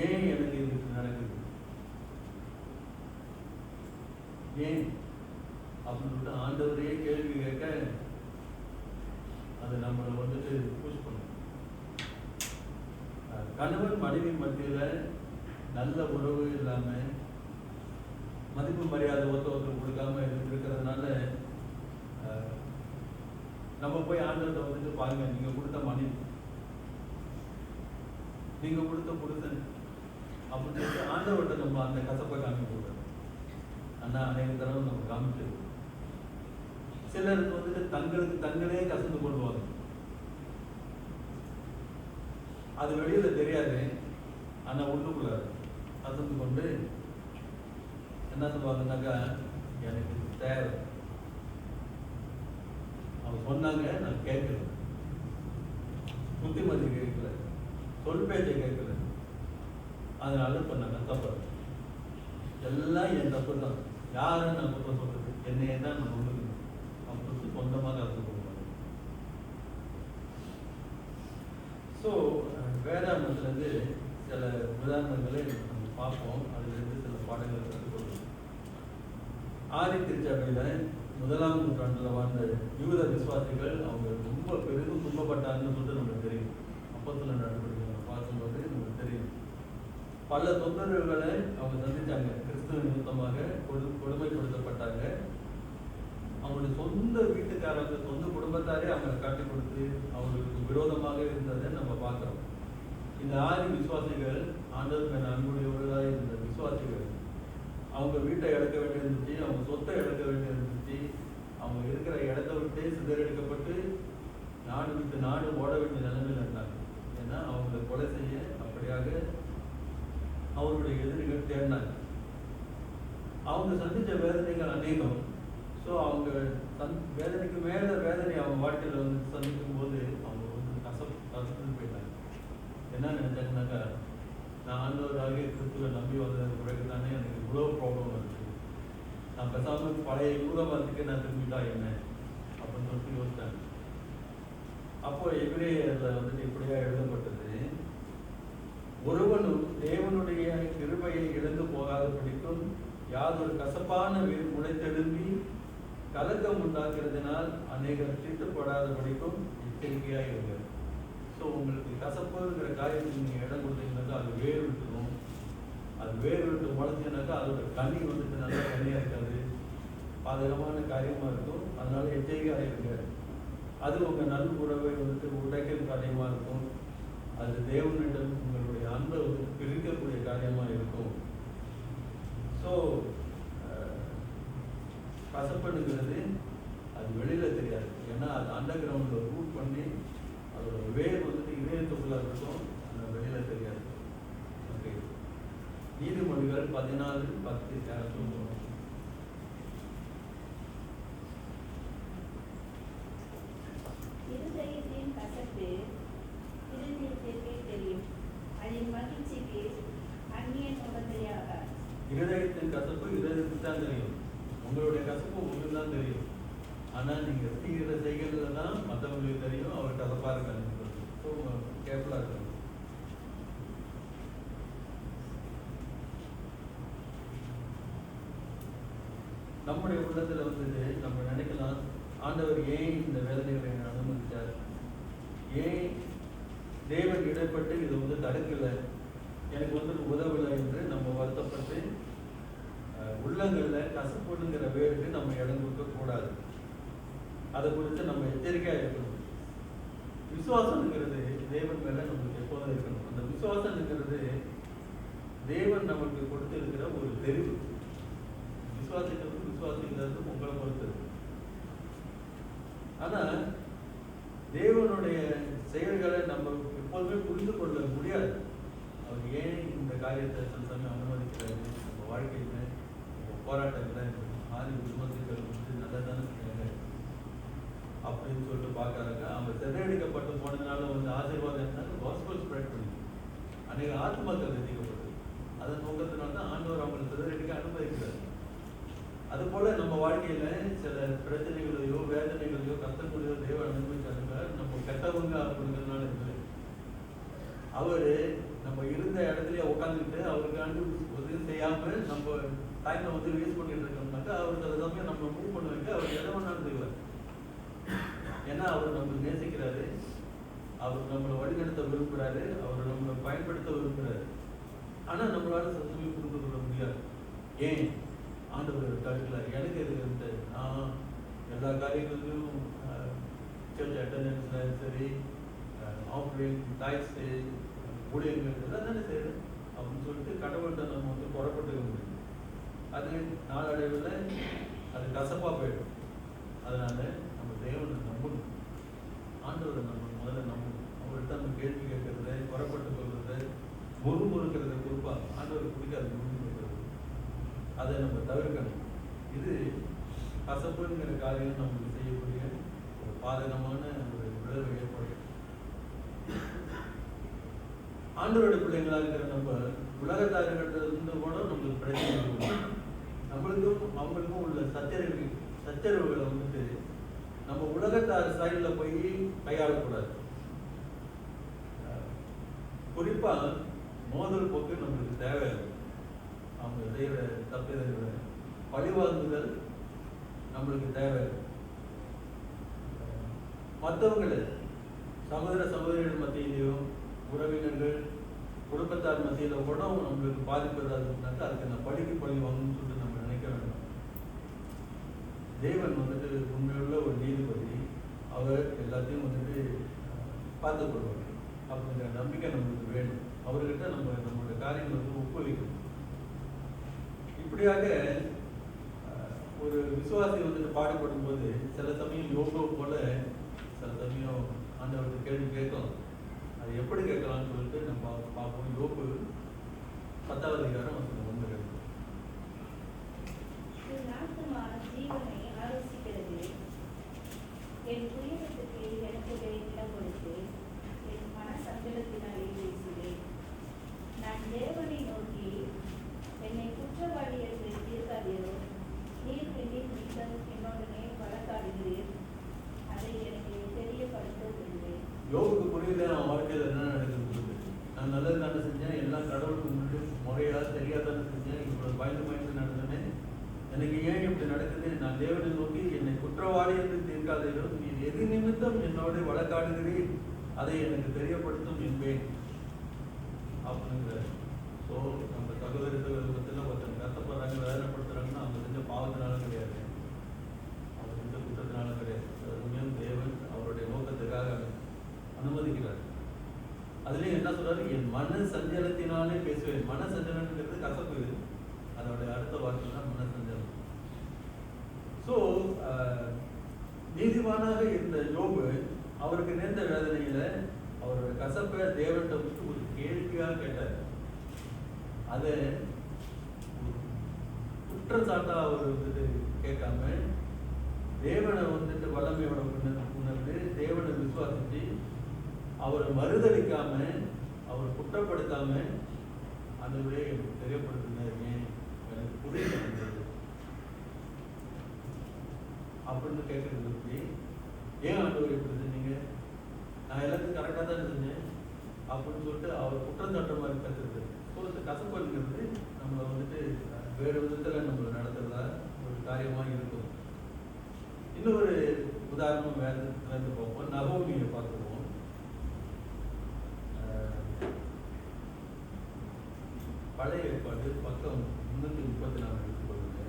ஏன் எனக்கு இது நடக்குது, ஏன் அப்படின்னு சொல்லிட்டு ஆண்டவரையே கேள்வி கேட்க அது நம்மளை வந்துட்டு புஷ் பண்ணும். கணவன் மனைவி மத்தியில் நல்ல உறவு இல்லாமல், மதிப்பு மரியாதை ஒருத்தருக்கு கொடுக்காம இருக்கிறதுனால நம்ம போய் ஆண்டவர்கிட்ட வந்துட்டு பாருங்க, நீங்கள் கொடுத்த மனைவி, நீங்கள் கொடுத்த புருஷன் அப்படின்னு சொல்லிட்டு ஆண்டவர்கிட்ட நம்ம அந்த கசப்பை காமிக்க. ஆனால் அநேக தடவை நம்ம காமிச்சிருக்கோம். சிலருக்கு வந்துட்டு தங்களே கசந்து கொள்வாங்க. அது வெளியில தெரியாது, ஆனா உள்ளுக்குள்ள கசந்து கொண்டு என்ன சொல்லுவாங்கன்னாக்கா, எனக்கு தேவை, அவ சொன்னாங்க, நான் கேட்கல, புத்திமதி கேட்கல, சொல் பேச்சை கேட்கல. அதனால இப்போ நான் கஷ்டப்படுறேன். எல்லாம் என் தப்பு தான். யாரும் நான் குற்றம் சொல்றது? என்னையே தான் நான் ஒன்றுக்கணும். அப்படின்னு சொந்தமாக அர்த்தம் கொடுப்பாங்க. ஸோ வேதாந்தத்துலேருந்து சில உதாரணங்களை நம்ம பார்ப்போம். அதுலேருந்து சில பாடங்களை கற்றுக்கொள்வோம். ஆதி திருச்சபையில் 1ஆம் நூற்றாண்டில் வாழ்ந்த யூத விசுவாசிகள் அவங்க ரொம்ப பெரிதும் துன்பப்பட்டாங்கன்னு சொல்லிட்டு நமக்கு தெரியும். அப்போஸ்தலர் நடவடிக்கைகளை பார்க்கும்போது நமக்கு தெரியும். பல தொந்தரவுகளை அவங்க சந்திச்சாங்க. கிறிஸ்துவ நிமித்தமாக கொடுமைப்படுத்தப்பட்டாங்க. அவங்களுடைய சொந்த வீட்டுக்காரங்க, சொந்த குடும்பத்தாரே அவங்களை காட்டி கொடுத்து அவங்களுக்கு விரோதமாக இருந்ததை நம்ம பார்க்குறோம். இந்த ஆதி விசுவாசிகள், ஆண்டவர் மேல் அன்புடையவர்களாக இருந்த விசுவாசிகள், அவங்க வீட்டை இழக்க வேண்டியிருந்துச்சு, அவங்க சொத்தை இழக்க வேண்டியிருந்துச்சு, அவங்க இருக்கிற இடத்த விட்டு சிதறடிக்கப்பட்டு நாடு விட்டு நாடு ஓட வேண்டிய நிலைமையில் இருந்தாங்க. ஏன்னா அவங்களை கொலை செய்ய அப்படியாக அவருடைய எதிரிகள் தேடினாங்க. அவங்க சந்தித்த வேதனைகள் அநேகம். ஸோ அவங்க வேதனைக்கு மேலே வேதனை அவங்க வாழ்க்கையில் வந்து சந்திக்கும் போது அவங்க வந்து கசப்பு போயிட்டாங்க. என்ன நினைச்சாங்கன்னாக்கா, நான் ஆண்டவராக கிறிஸ்துவை நம்பி வந்ததுக்கு பிறகு தானே எனக்கு இவ்வளோ ப்ராப்ளம் வந்துச்சு, நான் பேசாமல் பழைய யூதமதத்துக்கு நான் திரும்பிட்டா என்ன அப்படின்னு சொல்லிட்டு யோசித்தாங்க. அப்போ எபிரேயரில் வந்துட்டு இப்படியா எழுதப்பட்டது, ஒருவனும் தேவனுடைய கிருபையை இழந்து போகாத படிக்கும் யாதொரு கசப்பான வேர் முளைத்தெழும்பி கலக்கம் உண்டாக்குறதுனால் அநேகர் தீட்டுப்படாத படிக்கும் எச்சரிக்கையாக இருங்க. ஸோ உங்களுக்கு கசப்புங்கிற காரியத்துக்கு நீங்கள் இடம் கொடுத்தீங்கன்னாக்கா அது வேர் விட்டுரும். அது வேர் விட்டு முளைச்சினாக்கா அதோட கனி வந்துட்டு நல்லா கனியாக இருக்காது, பாதகமான காரியமாக இருக்கும். அதனால எச்சரிக்கையாக இருங்க. அது உங்கள் நல் உறவை வந்துட்டு உடைக்கிற காரியமாக இருக்கும். அது தேவனிடம் உங்களுடைய அன்பை வந்து பிரிக்கக்கூடிய காரியமாக இருக்கும். ஸோ கசப்படுங்கிறது அது வெளியில் தெரியாது. ஏன்னா அது அண்டர் கிரவுண்டில் ரூட் பண்ணி அதோட வேர் வந்துட்டு இதயத்துக்குள்ள இருக்கும், அந்த வெளியில் தெரியாது. ஓகே, நீதிமொழிகள் 14:10 சொல்லுவோம். இருதயத்தின் கசப்பு இருதயத்திற்கே தெரியும், அதின் மகிழ்ச்சிக்கு அந்நிய முகத்தையாக. இருதயத்தின் கசப்பு இருதயத்துக்கு தான் தெரியும். உங்களுடைய கசப்பு உங்களுக்கு தான் தெரியும். ஆனால் நீங்கள் செய்கிற செய்களில் தான் மற்றவங்களுக்கு தெரியும் அவர் கசப்பாக இருக்காங்க. ஸோ கேர்ஃபுல்லாக இருக்கணும். நம்முடைய உள்ளத்தில் வந்துட்டு நம்ம நினைக்கலாம், ஆண்டவர் ஏன் இந்த வேதனைகளை அனுமதித்தார், ஏன் தேவன் இடைப்பட்டு இதை வந்து தடுக்கலை, எனக்கு வந்துட்டு உதவலை என்று நம்ம வருத்தப்பட்டு உள்ளங்களில் கசப்புங்கிற வேருக்கு நம்ம இடம் கொடுக்கக்கூடாது. அதை குறித்து நம்ம எச்சரிக்கையாக இருக்கணும். விசுவாசம்ங்கிறது தேவன் மேலே நம்மளுக்கு எப்போதும் இருக்கணும். அந்த விசுவாசம்ங்கிறது தேவன் நமக்கு கொடுத்திருக்கிற ஒரு தெரிவு. விசுவாசிக்கிறது விசுவாசிக்கிறது உங்களை பொறுத்தது. ஆனால் தேவனுடைய செயல்களை நம்ம எப்போதுமே புரிந்து கொள்ள முடியாது. அவர் ஏன் இந்த காரியத்தை சில சமயம் அனுமதிக்கிறாரு, நம்ம வாழ்க்கையில் போராட்டத்தில் ஆதி விசுவாசிகள் வந்து நல்லதானே செய்யாங்க அப்படின்னு சொல்லிட்டு பார்க்கறாங்க. அவங்க சிதறடிக்கப்பட்டு போனதுனால வந்து ஆசீர்வாதம் இருந்தாலும் காஸ்பல் ஸ்ப்ரெட் பண்ணி அநேக ஆத்மாக்கள் ரசிக்கப்பட்டது. அதன் நோக்கத்தினால தான் ஆண்டவர் அவங்களை சிதறடிக்க அனுமதிக்கிறார். அதுபோல நம்ம வாழ்க்கையில சில பிரச்சனைகளையோ வேதனைகளையோ கஷ்டங்களையோ தேவன் அனுபவிச்சாருங்க. நம்ம கெட்டவங்க அப்படிங்கிறதுனால இருக்குது. அவரு நம்ம இருந்த இடத்துலயே உட்காந்துக்கிட்டு அவருக்காண்டு உதவி செய்யாம நம்ம டைமை வந்து வேஸ்ட் பண்ணிட்டு இருக்கோம்னாக்கா அவர் சில சமயம் நம்ம மூவ் பண்ண வைக்க அவர் எதை வேணாலும் செய்வார். ஏன்னா அவர் நம்ம நேசிக்கிறாரு, அவர் நம்மளை வழிநடத்த விரும்புகிறாரு, அவர் நம்மளை பயன்படுத்த விரும்புகிறாரு. ஆனால் நம்மளால சத்தமே புரிந்து கொள்ள முடியாது. ஏன் ஆண்டவர் தடுக்கல, எனக்கு எது இருந்து நான் எல்லா காரியங்களிலும் சர்ச் அட்டண்டன்ஸில் சரி, ஆப்ரேட் டாய்ஸு ஊழியர்கள் எல்லாம் தானே செய்யுது அப்படின்னு சொல்லிட்டு கடவுள்கிட்ட நம்ம வந்து புறப்பட்டுக்க முடியும். அது நாளடைவில் அது கசப்பாக போயிடும். அதனால நம்ம தேவனை நம்பணும், ஆண்டவரை நம்ம முதல்ல நம்பணும். அவர்கிட்ட நம்ம கேள்வி கேட்கறத, புறப்பட்டு கொள்றத, முறுமுறுக்கிறத குறிப்பாக ஆண்டவருக்கு பிடிக்காது. முறுமுறுக்கிறது அதை நம்ம தவிர்க்கணும். இது கசப்புங்கிற காரியம் நம்மளுக்கு செய்யக்கூடிய ஒரு பாதகமான ஒரு விளைவு ஏற்படும். ஆண்டவருடைய பிள்ளைங்களாக இருக்கிற நம்ம உலகத்தாரிலிருந்து கூட நம்மளுக்கு பிரச்சனை இருக்கும். நம்மளுக்கும் அவங்களுக்கும் உள்ள சச்சரவுகளை வந்துட்டு நம்ம உலகத்தார் சைடில் போய் கையாளக்கூடாது. குறிப்பா மோதல் போக்கு நம்மளுக்கு தேவை. அவங்க செய்கிற தப்பிதங்களை பழிவாங்குதல் நம்மளுக்கு தேவை. மற்றவங்களை சகோதர சகோதரிகள் மத்தியிலையும் உறவினர்கள் குடும்பத்தார் மத்தியில் கூட நம்மளுக்கு பாதிப்பு ஏதாவதுனாக்கா அதுக்கு நான் பழி வாங்கணும்னு சொல்லிட்டு நம்ம நினைக்க வேண்டும். தேவன் வந்துட்டு உண்மையுள்ள ஒரு நீதிபதி. அவர் எல்லாத்தையும் வந்துட்டு பார்த்துக் கொள்வார். அப்படிங்கிற நம்பிக்கை நம்மளுக்கு வேணும். அவர்கிட்ட நம்மளுடைய காரியங்களை வந்து ஒப்புவிக்கணும். இப்படியாக ஒரு விசுவாசி வந்துட்டு பாடுபடும் போது சில சமயம் யோகோ போல சில சமயம் ஆண்டவருக்கு கேள்வி கேட்கலாம். அது எப்படி கேட்கலாம்னு சொல்லிட்டு நம்ம பார்ப்போம். யோபு 10வது அதிகாரம் 1 ஜீவனை ஆலோசிக்கிறது. என் துயரத்துக்கு எனக்கு இடம் கொடுத்து என் மன சஞ்சலத்தினாலே பேசுகிறேன். நான் தேவனை நோக்கி என்னை குற்றவாளி என்று தீர்க்காதீரோ, நீர் பெண்ணின் நீங்கள் என்னுடனே வழக்காடுகிறீர், அதை எனக்கு தெரியப்படுத்துகிறேன். யோகுக்கு புரியல அவன் வாழ்க்கையில் என்ன நடக்குது. நான் நல்லது தானே செஞ்சேன், எல்லாம் கடவுளுக்கு முன்னாடி முறையாக தெரியாதானே செஞ்சேன், இவ்வளோ பயந்து நடந்தேன், எனக்கு ஏன் இப்படி நடக்குது? நான் தேவனை நோக்கி என்னை குற்றவாளி என்று தீர்க்காதீரோ, நீ எது நிமித்தம் என்னோட வழக்காடுகிறீர், அதை எனக்கு தெரியப்படுத்தும் என்பேன் அப்படிங்கிற. ஸோ நம்ம சகோதரர்கள் பற்றின ஒருத்தர் கஷ்டப்படுறாங்க, வேதனைப்படுத்துறாங்கன்னா அவங்க செஞ்ச பாவத்தினால கிடையாது, அவங்க செஞ்ச குற்றத்தினால கிடையாது. அதுவும் தேவன் அவருடைய நோக்கத்துக்காக அனுமதிக்கிறார். அதுலேயும் என்ன சொல்றாரு? என் மன சஞ்சலத்தினாலே பேசுவேன். மன சஞ்சலம்ங்கிறது கசப்பு. இது அதோடைய அடுத்த வார்த்தை தான் மன சஞ்சலம். ஸோ நீதிமானாக இருந்த யோபு அவருக்கு நேர்ந்த வேதனையில அவருடைய கசப்பை தேவன்கிட்ட வந்து ஒரு கேள்வியாக கேட்டார். அதை குற்றச்சாட்டா அவர் வந்துட்டு கேட்காம தேவனை வந்துட்டு வல்லமையோட உணர்ந்து தேவனை விசுவாசிச்சு அவரை மறுதளிக்காம அவர் குற்றப்படுத்தாம அந்த விடையை எனக்கு தெரியப்படுத்தினாருங்க, எனக்கு புரியல அப்படின்னு கேட்கறது. ஏன் ஆண்டவர் இப்படி செஞ்சீங்க? நான் எல்லாத்தையும் கரெக்டாக தான் செஞ்சேன் அப்படின்னு சொல்லிட்டு அவர் குற்றம் சாட்டுற மாதிரி பேசுறது. ஸோ இந்த கசப்புங்கிறது நம்மளை வந்துட்டு வேறு விதத்தில் நம்மளை நடத்துறதா ஒரு காரியமாக இருக்கும். இன்னொரு உதாரணம் வேறு பார்ப்போம். நகோமியை பார்த்துருவோம். பழைய ஏற்பாடு பக்கம் 334 எடுத்துக்கொள்ளுங்க.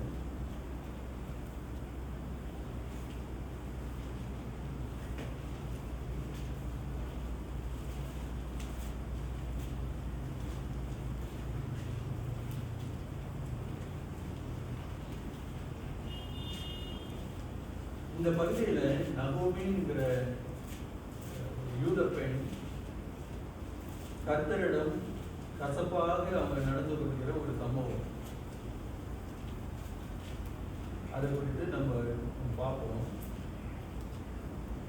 இந்த பகுதியில நகோமிங்கிற யூத பெண் கர்த்தரிடம் கசப்பாக அவங்க நடந்து கொள்கிற ஒரு சம்பவம். அதை குறித்து நம்ம பார்ப்போம்.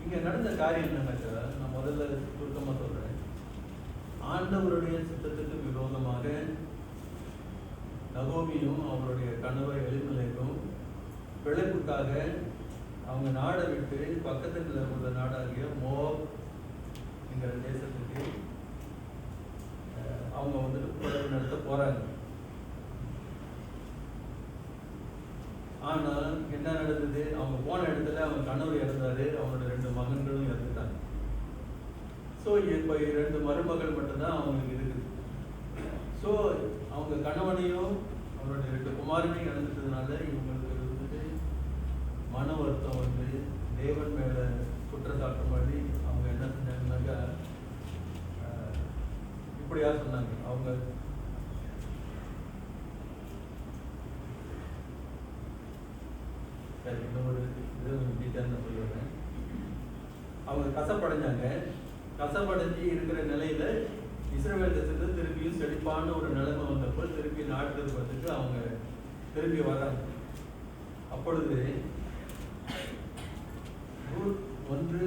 இங்க நடந்த காரியம் என்னன்னாக்கா, நான் முதல்ல சுருக்கமா சொல்றேன். ஆண்டவருடைய சித்தத்துக்கு விரோதமாக நகோமியும் அவருடைய கணவர் எலிமெலேக்கும் பிழைப்புக்காக அவங்க நாடை விட்டு பக்கத்தில் உள்ள நாடாகிய மோவாப் என்கிற தேசத்துக்கு அவங்க வந்துட்டு புலவு நடத்த போறாங்க. ஆனா என்ன நடந்தது? அவங்க போன இடத்துல அவங்க கணவர் இறந்தாரு, அவங்களோட 2 மகன்களும் இறந்துட்டாங்க. ஸோ இப்போ 2 மருமகள் மட்டும்தான் அவங்களுக்கு இருக்குது. ஸோ அவங்க கணவனையும் அவருடைய 2 குமாரனையும் இழந்துட்டதுனால இவங்களுக்கு வந்துட்டு மன வருத்தம் வந்து தேவன் மேல குற்றச்சாட்டு மாதிரி அவங்க என்ன செஞ்சாங்கன்னாக்கா இப்படியா சொன்னாங்க. அவங்க சரி இன்னொரு இது டீட்டெயில் சொல்லிடுறேன். அவங்க கசப்படைஞ்சாங்க. கசப்படைஞ்சி இருக்கிற நிலையில இஸ்ரவேல் தேசத்துல திருப்பியும் செழிப்பான ஒரு நிலைமை வந்தப்போ திருப்பி நாட்டுக்கு வந்துட்டு அவங்க திரும்பி வர்றாங்க. அப்பொழுது 1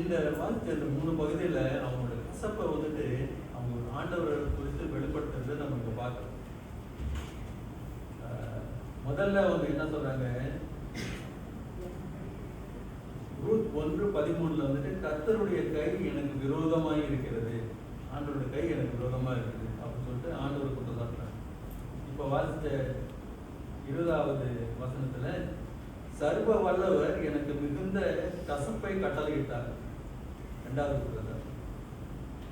இந்த வாசித்த இந்த 3 பகுதியில் அவங்களோட கசப்பை வந்துட்டு அவங்க ஆண்டவரை குறித்து வெளிப்படுத்துறது நம்ம இங்கே பார்க்குறோம். முதல்ல அவங்க என்ன சொல்றாங்க, ரூத் 1:13 வந்துட்டு கர்த்தருடைய கை எனக்கு விரோதமாக இருக்கிறது, ஆண்டவருடைய கை எனக்கு விரோதமாக இருக்குது அப்படின்னு சொல்லிட்டு ஆண்டவர் குற்றம் சாட்டுறாங்க. இப்போ வாசித்த 20வது வசனத்துல சர்வ வல்லவர் எனக்கு மிகுந்த கசப்பை கட்டளையிட்டார், 2வது குற்றச்சாட்டு.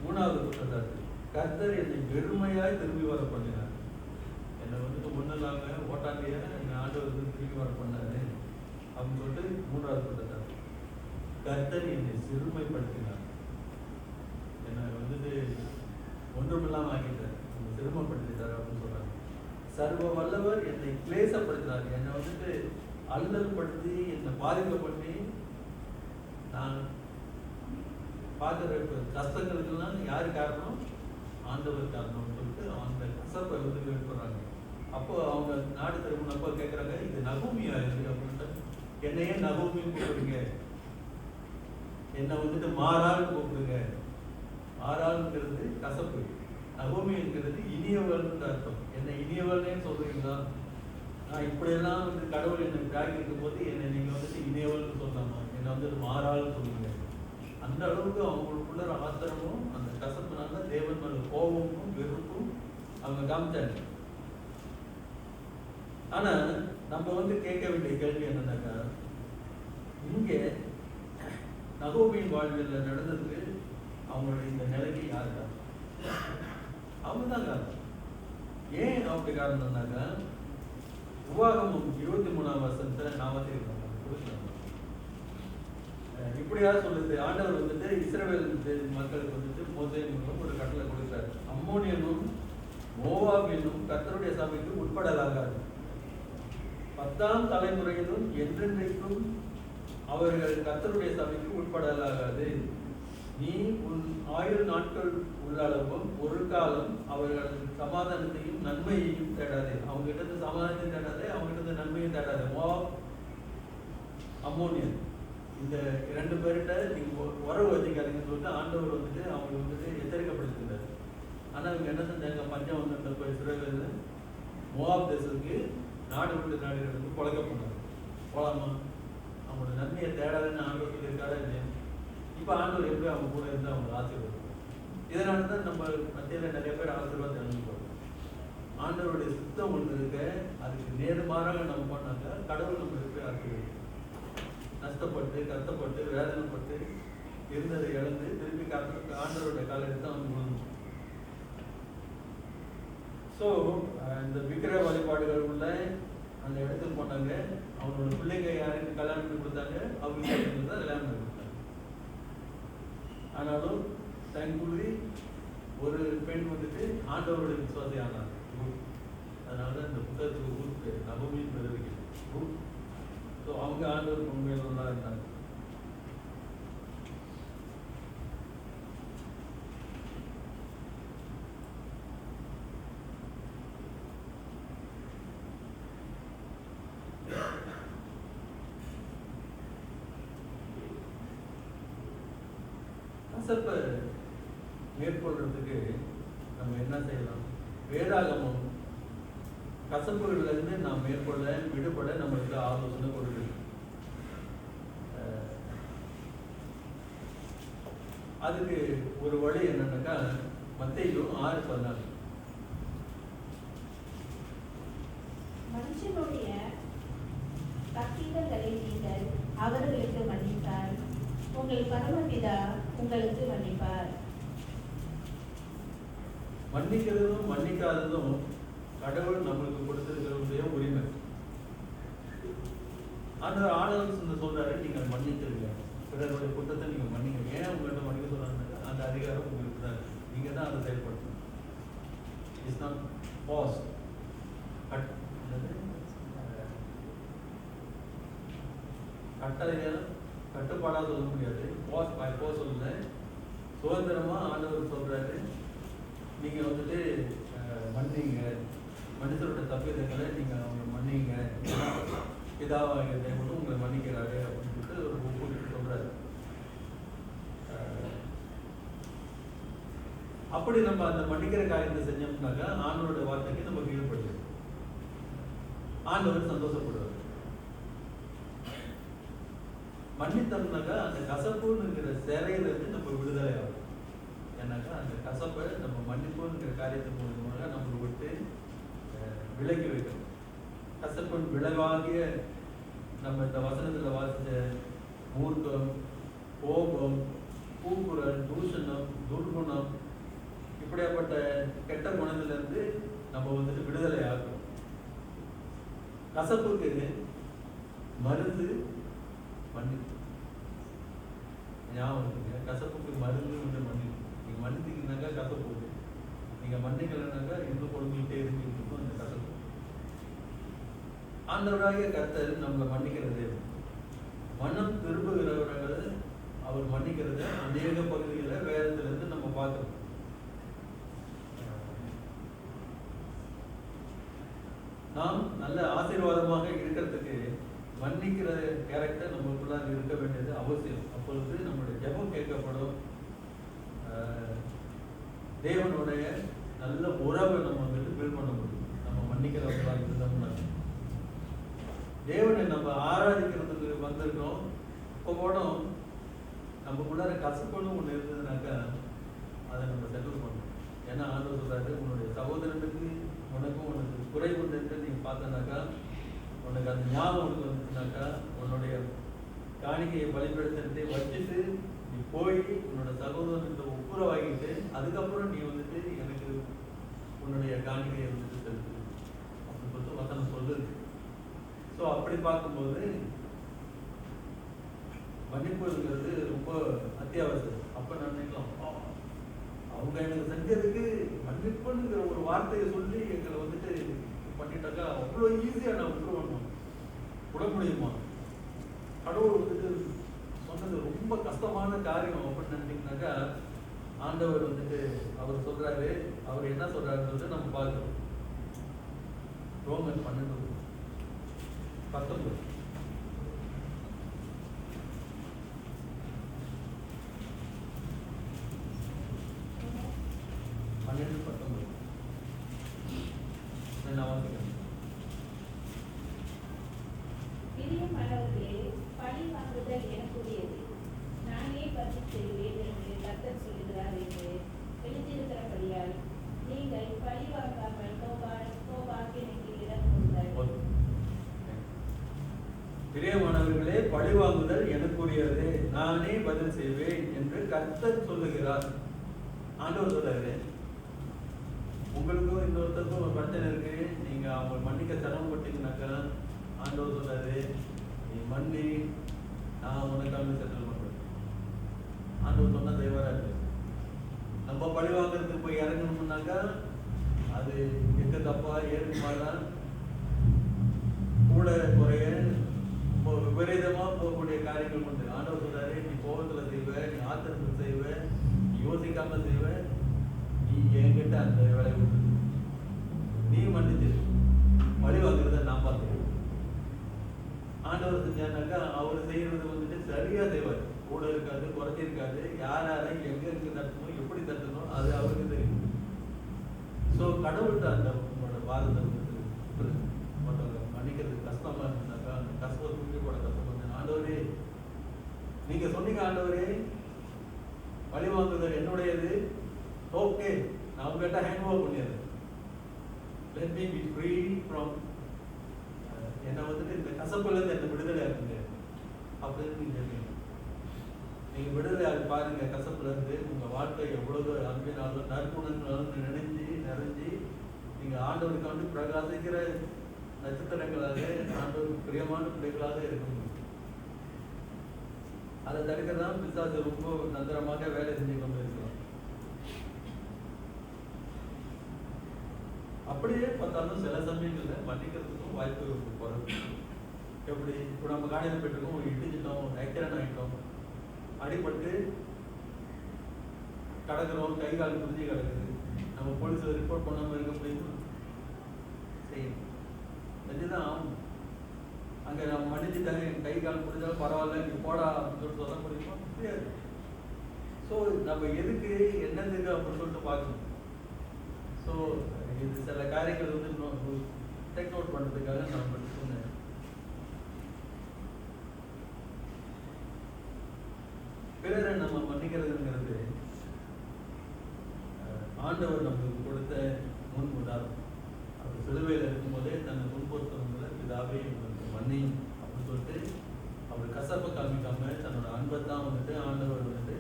3வது குற்றச்சாட்டு, கர்த்தர் என்னை வெறுமையாய் திரும்பி வர பண்ணினார். என்னை வந்துட்டு ஒன்றும் இல்லாமல் ஓட்டாண்டிய என்னை ஆண்டவர் வந்து திரும்பி வர பண்ணாரு அப்படின்னு சொல்லிட்டு 3வது குற்றச்சாட்டு. கர்த்தர் என்னை சிறுமைப்படுத்தினார், என்னை வந்துட்டு ஒன்றுமில்லாமல் ஆக்கிட்டார், என்னை சிறுமைப்படுத்திட்டார் அப்படின்னு சொல்றாங்க. சர்வ வல்லவர் என்னை கிளேசப்படுத்தினார், என்னை வந்துட்டு அல்லல் படுத்தி என்னை பாதிக்கப்பட்டு நான் பார்க்குற கஷ்டங்களுக்கெல்லாம் யார் காரணம், ஆண்டவர் காரணம்னு சொல்லிட்டு அந்த கசப்பை வந்து வெளிப்படுறாங்க. அப்போ அவங்க நாடு திரும்பினப்போ கேட்குறாங்க, இது நகோமியா இருக்கு அப்படின்ட்டு, என்னையே நகோமின்னு கூப்பிடுங்க, என்னை வந்துட்டு மாறான்னு கூப்பிடுங்க. மாறாளுங்கிறது கசப்பு, நகோமிங்கிறது இனியவள்னு அர்த்தம். என்னை இனியவள்னே சொல்றீங்களா, நான் இப்படியெல்லாம் வந்து கடவுள் என்னை தியாகி இருக்கும் போது என்னை நீங்கள் வந்துட்டு இனியவள்னு சொல்லலாமா, என்னை வந்துட்டு மாறாள்னு சொல்லுங்க. அந்த அளவுக்கு அவங்களுக்குள்ள ஆத்திரமும் அந்த கசப்புனால தேவன் மேல கோபமும் வெறுப்பும் அவங்க காமிச்சாங்க. ஆனா நம்ம வந்து கேட்க வேண்டிய கேள்வி என்னன்னாக்கா, இங்க நகோமியின் வாழ்வில் நடந்ததுக்கு அவங்களுடைய இந்த நிலைக்கு யாரு காரணம்? அவங்க தான் காரணம். ஏன் அப்படி காரணம்னாக்கா, உபாகமம் 23ஆம் வசனத்துல நான் இப்படியாவது சொல்லுது, ஆண்டவர் வந்துட்டு இஸ்ரவேல் மக்களுக்கு வந்துட்டு மோசேயின் மூலம் ஒரு கட்டளை கொடுக்கிறார், அம்மோனியனும் மோவாபியனும் கர்த்தருடைய சபைக்கு உட்படலாகாது, 10ஆம் தலைமுறையிலும் என்றென்றைக்கும் அவர்கள் கர்த்தருடைய சபைக்கு உட்படலாகாது. நீ உன் 1000 நாட்கள் உள்ளளவும் ஒரு காலம் அவர்கள் சமாதானத்தையும் நன்மையையும் தேடாதே. அவங்க கிட்ட சமாதானத்தையும் தேடாதே, அவங்க கிட்ட நன்மையும் தேடாதே. மோவாப், அம்மோனியன், இந்த 2 பேர்கிட்ட நீங்க உறவு வச்சுக்காதீங்கன்னு சொல்லிட்டு ஆண்டவர் வந்துட்டு அவங்க வந்துட்டு எச்சரிக்கைப்படுத்திருந்தார். ஆனா இவங்க என்ன செஞ்சாங்க, பஞ்சம் வந்தப்ப இஸ்ரவேல் மோவாப் தேசத்துக்கு நாடு விட்டு நாடு எடுத்து கொலைக்க போனாங்க. போலாமா? அவங்களோட நன்மையை தேடாதுன்னு ஆண்டவர் சொல்லியிருக்காரா இல்லையா? இப்போ ஆண்டவர் எப்படி அவங்க கூட இருந்து அவங்க ஆசீர்வாதம். இதனால தான் நம்ம மத்தியில் நிறைய பேர் ஆசீர்வாதம் அனுப்பிப்போம். ஆண்டவருடைய சுத்தம் ஒன்று இருக்க, அதுக்கு நேர்மாறாக நம்ம பண்ணாங்க, கடவுள் நம்ம போய் ஆசீர்வாதம். நஷ்டப்பட்டு கஷ்டப்பட்டு வேதனைப்பட்டு இருந்ததை இழந்து திருப்பி ஆண்டவருடைய காலையில் தான் வந்து விழுந்தோம். ஸோ இந்த விக்கிர வழிபாடுகள் உள்ள அந்த இடத்துக்கு போனாங்க. அவங்களோட பிள்ளைங்க யாருக்கு கல்யாணம் பண்ணி கொடுத்தாங்க, அவங்க தான் கல்யாணம் பண்ணி கொடுத்தாங்க. ஆனாலும் தேங்க்ஃபுல்லி ஒரு பெண் வந்துட்டு ஆண்டவருடைய விசுவாசி ஆனாங்க. அதனால தான் இந்த புத்தகத்துக்கு ஊர் பேர் நகோமின்னு பேர் வைக்கிறது. ஸோ அவங்க ஆண்டவர் உண்மையில தான் இருந்தாங்க. கசப்பை மேற்கொள்றதுக்கு நம்ம என்ன செய்யலாம்? வேதாகமம் கசப்புகளிலிருந்து நாம் மேற்கொள்ள விடுபட நம்மளுக்கு ஆலோசனை கொடுக்குது. அதுக்கு ஒரு வழி என்னன்னாக்கா, மத்தேயு 6:14. மனுஷனுடைய தப்பிதங்களை நீங்கள் அவர்களுக்கு மன்னித்தால் உங்கள் பரமபிதா உங்களுக்கு மன்னிப்பார். மன்னிக்கிறதும் மன்னிக்காததும் கடவுள் நம்மளுக்கு கொடுத்திருக்கிற உரிமை. அந்த ஆண்டவர் சொல்றாரு, நீங்கள் மன்னிச்சிருங்க, பிறருடைய குற்றத்தை நீங்க மன்னிங்க. ஏன் உங்கள்கிட்ட மன்னிக்க சொல்றாங்க? அந்த அதிகாரம் உங்களுக்கு தான், நீங்க தான் அதை செயல்படுத்தணும். இட்ஸ் நாட் பாஸ் கட்டளையா கட்டுப்பாடாக சொல்ல முடியாது. பாஸ் பை பாஸ் சொல்ல சுதந்திரமா ஆண்டவர் சொல்றாரு, நீங்க வந்துட்டு மன்னிங்க, மனுஷரோட தப்பிதங்களை நீங்க அவங்க மன்னிங்க, பிதாவாகிய தேவனும் உங்களை மன்னிக்கிறாரு அப்படின்னு சொல்லிட்டு ஒரு ஒப்புக்கிட்டு சொல்றாரு. அப்படி நம்ம அந்த மன்னிக்கிற காரியத்தை செஞ்சோம்னாக்கா ஆண்டவரோட வார்த்தைக்கு நம்ம கீழ்படுது, ஆண்டவர் சந்தோஷப்படுவார். மன்னித்தோம்னாக்கா அந்த கசப்புங்கிற சிறையில இருந்து நம்ம விடுதலை ஆகும். ஏன்னாக்கா அந்த கசப்பை நம்ம மன்னிப்புங்கிற காரியத்தை மூலமாக நம்மளை விட்டு விலக்கி வைக்கணும். கசப்பின் விளைவாகிய நம்ம இந்த வசனத்துல வாசிச்ச மூர்க்கம், கோபம், கூக்குரல், தூஷணம், துர்குணம், இப்படியாப்பட்ட கெட்ட குணத்திலிருந்து நம்ம வந்துட்டு விடுதலை ஆகணும். கசப்புக்கு மருந்து மன்னிப்பு. ஞாபகம் இருக்குங்க, கசப்புக்கு மருந்து வந்து மன்னிப்பு. நீங்க மன்னித்தீங்கன்னாக்கா கசப்பு, நீங்க மன்னிக்கலைனாக்கா இன்னும் கொடுத்துக்கிட்டே இருந்துருக்கும் அந்த கசப்பு. ஆண்டவராகிய கர்த்தர் நம்மளை மன்னிக்கிறது, மனம் திரும்புகிறவர்கள் அவர் மன்னிக்கிறது அநேக பகுதிகளில் வேதத்திலிருந்து நம்ம பார்க்கிறோம். நாம் நல்ல ஆசீர்வாதமாக இருக்கிறதுக்கு மன்னிக்கிற கேரக்டர் நம்மளுக்குள்ள இருக்க வேண்டியது அவசியம். அப்பொழுது நம்மளுடைய ஜெபம் கேட்கப்படும், தேவனுடைய நல்ல உறவை நம்ம வந்துட்டு பில்ட் பண்ண முடியும். நம்ம மன்னிக்கிறவர்களாக இருந்தோம்னா தேவனை நம்ம ஆராதிக்கிறதுக்கு வந்திருக்கோம். இப்போ கூட நமக்குள்ளார கசப்புன்னு ஒன்று இருந்ததுனாக்கா அதை நம்ம செட்டில் பண்ணணும். ஏன்னா ஆண்டவர் சொல்றாரு, உன்னுடைய சகோதரனுக்கு உனக்கும் உனக்கு குறை கொண்டு நீங்க பார்த்தனாக்கா, உனக்கு அந்த ஞாபகம் வந்துச்சுனாக்கா, உன்னுடைய காணிக்கையை பலிபடுத்தி வச்சுட்டு நீ போய் உன்னோட சகோதரனுக்கு ஒப்புரவாகிட்டு அதுக்கப்புறம் நீ வந்துட்டு எனக்கு உன்னுடைய காணிக்கையை வந்துட்டு செலுத்து அப்படின்னு சொல்லிட்டு வசனம் சொல்லுது. ஸோ அப்படி பார்க்கும்போது மன்னிப்புங்கிறது ரொம்ப அத்தியாவசியம். அப்போ நான் நினைக்கலாம், அவங்க எனக்கு செஞ்சதுக்கு மன்னிப்புங்கிற ஒரு வார்த்தையை சொல்லி எங்களை வந்துட்டு பண்ணிட்டாக்கா அவ்வளோ ஈஸியாக நான் விட்டுருவோம் விட முடியுமா? கடவுள் வந்துட்டு சொன்னது ரொம்ப கஷ்டமான காரியம் அப்படின்னு நினைச்சீங்கன்னாக்கா, ஆண்டவர் வந்துட்டு அவர் சொல்றாரு, அவர் என்ன சொல்றாருன்னு சொல்லிட்டு நம்ம பார்க்கிறோம். ரோமன் 12:19 12:19 நான் வாசிக்கிறேன். பிரியமானவர்களே, பழி வாங்குதல் எனக்குரியது, நானே பதில் செய்வேன் என்று கர்த்தர் சொல்லுகிறார் என்று எழுதியிருக்கிறபடியால் நீங்கள் பழி வாங்காமல் கோபாக்கினைக்கு இடம் கொடுங்கள். பிரியமானவர்களே, பழி வாங்குதல் எனக்குரியது, நானே பதில் செய்வேன் என்று கர்த்தர் சொல்லுகிறார். ஆண்டவர் சொல்றாரு, உங்களுக்கும் இன்னொருத்தருக்கும் ஒரு பிரச்சனை இருக்கு, நீங்க அவங்க மன்னிக்க சிரமப்பட்டீங்கன்னாக்கா ஆண்டவர் சொல்றாரு, நீ மன்னி, நான் உனக்காக செட்டில் பண்றேன். ஆண்டவர் சொன்ன தெய்வரா இருக்கு. நம்ம பழி வாங்குறதுக்கு போய் இறங்கணும்னாக்கா அது எங்க தப்பா ஏற்குமாதான் கூட குறைய விபரீதமா போகக்கூடிய காரியங்கள் உண்டு. ஆண்டவர் சொல்றாரு, நீ கோபத்துல செய்வ, நீ ஆத்திரத்தில் செய்வ, நீ யோசிக்காம செய்வ, நீ என்கிட்ட அந்த வேலை விட்டு நீ மன்னிச்சு பழி வாங்குறத நான் பார்த்துக்கேன். ஆண்டவர் செஞ்சானாக்கா அவர் செய்யறது வந்துட்டு சரியா செய்வார். கூட இருக்காது, குறைச்சி இருக்காது, யார் யாரை எங்க இருக்கு தட்டணும், எப்படி தட்டணும், அது அவருக்கு தெரியும். ஸோ கடவுள்கிட்ட அந்த உங்களோட வாதத்தை மற்றவங்க மன்னிக்கிறது கஷ்டமா இருந்துச்சுனாக்கா அந்த கஷ்டம் தூக்கி கூட கஷ்டப்பட்டு, ஆண்டவரே நீங்க சொன்னீங்க, ஆண்டவரே பழி வாங்குதல் என்னுடையது, ஓகே நான் உங்ககிட்ட ஹேண்ட் ஓவர் பண்ணிடுறேன், let me be free from என்னை வந்துட்டு இந்த கசப்புலேருந்து என்னை விடுதலை ஆகுங்க அப்படின்னு நீங்க நீங்க விடுதலை ஆகி பாருங்க. கசப்புல இருந்து உங்க வாழ்க்கை எவ்வளவு அன்பினாலும் நற்குணங்களாலும் நிறைஞ்சு நீங்க ஆண்டவருக்கு வந்து பிரகாசிக்கிற நட்சத்திரங்களாக, ஆண்டவருக்கு பிரியமான பிள்ளைகளாக இருக்கணும். அதை தடுக்கதான் பிசாசு ரொம்ப தந்திரமாக வேலை செஞ்சு கொண்டு இருக்கிறோம். அப்படியே பார்த்தாலும் சில சமயங்கள்ல மன்னிக்கிறதுக்கும் வாய்ப்பு குறைவு. எப்படி இப்போ நம்ம காலையில் போயிட்டுருக்கோம், இடிஞ்சிட்டோம், ஆக்சிடென்ட் ஆகிட்டோம், அடிபட்டு கிடக்குறோம், கை கால் புரிஞ்சு கிடக்குது, நம்ம போலீஸில் ரிப்போர்ட் பண்ணாமல் இருக்க முடியுமா? செய்யணும், செஞ்சுதான் ஆகும். அங்கே நம்ம மன்னிச்சுட்டாங்க, என் கை கால் புரிஞ்சாலும் பரவாயில்ல, நீ போடா அப்படின்னு சொல்ல முடியுமா? முடியாது. ஸோ நம்ம எதுக்கு என்னதுக்கு அப்படின்னு சொல்லிட்டு பார்க்கணும். ஸோ இது சில காரியங்கள் வந்து இன்னும் டேக் அவுட் பண்ணுறதுக்காக நான் உங்களுக்கு சொன்னேன். பிறரை நம்ம மன்னிக்கிறதுங்கிறது ஆண்டவர் நமக்கு கொடுத்த முன் உதாரணம். அவர் சிலுவையில் இருக்கும்போதே தன்னை முன்பொருத்தவங்களை இதாகவே உங்களுக்கு மன்னியும் அப்படின்னு சொல்லிட்டு அவர் கசப்பை காமிக்காம தன்னோட அன்பை தான் வந்துட்டு ஆண்டவர் வந்துட்டு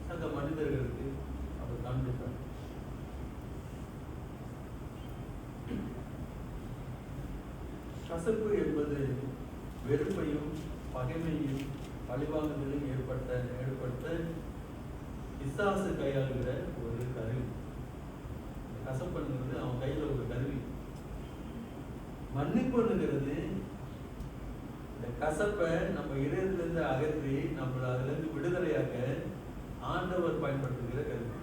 சக மனிதர்களுக்கு அவர் காண்பித்தார். கசப்பு என்பது வெறுப்பையும் பகைமையும் பழிவாங்குதலும் ஏற்பட்ட பிசாசு கையாளுகிற ஒரு கருவி. கசப்புங்கிறது அவன் கையில ஒரு கருவி. மன்னிப்புங்கிறது இந்த கசப்பை நம்ம இதயத்திலிருந்து அகற்றி நம்மளை அதுல இருந்து விடுதலையாக்க ஆண்டவர் பயன்படுத்துகிற கருவி.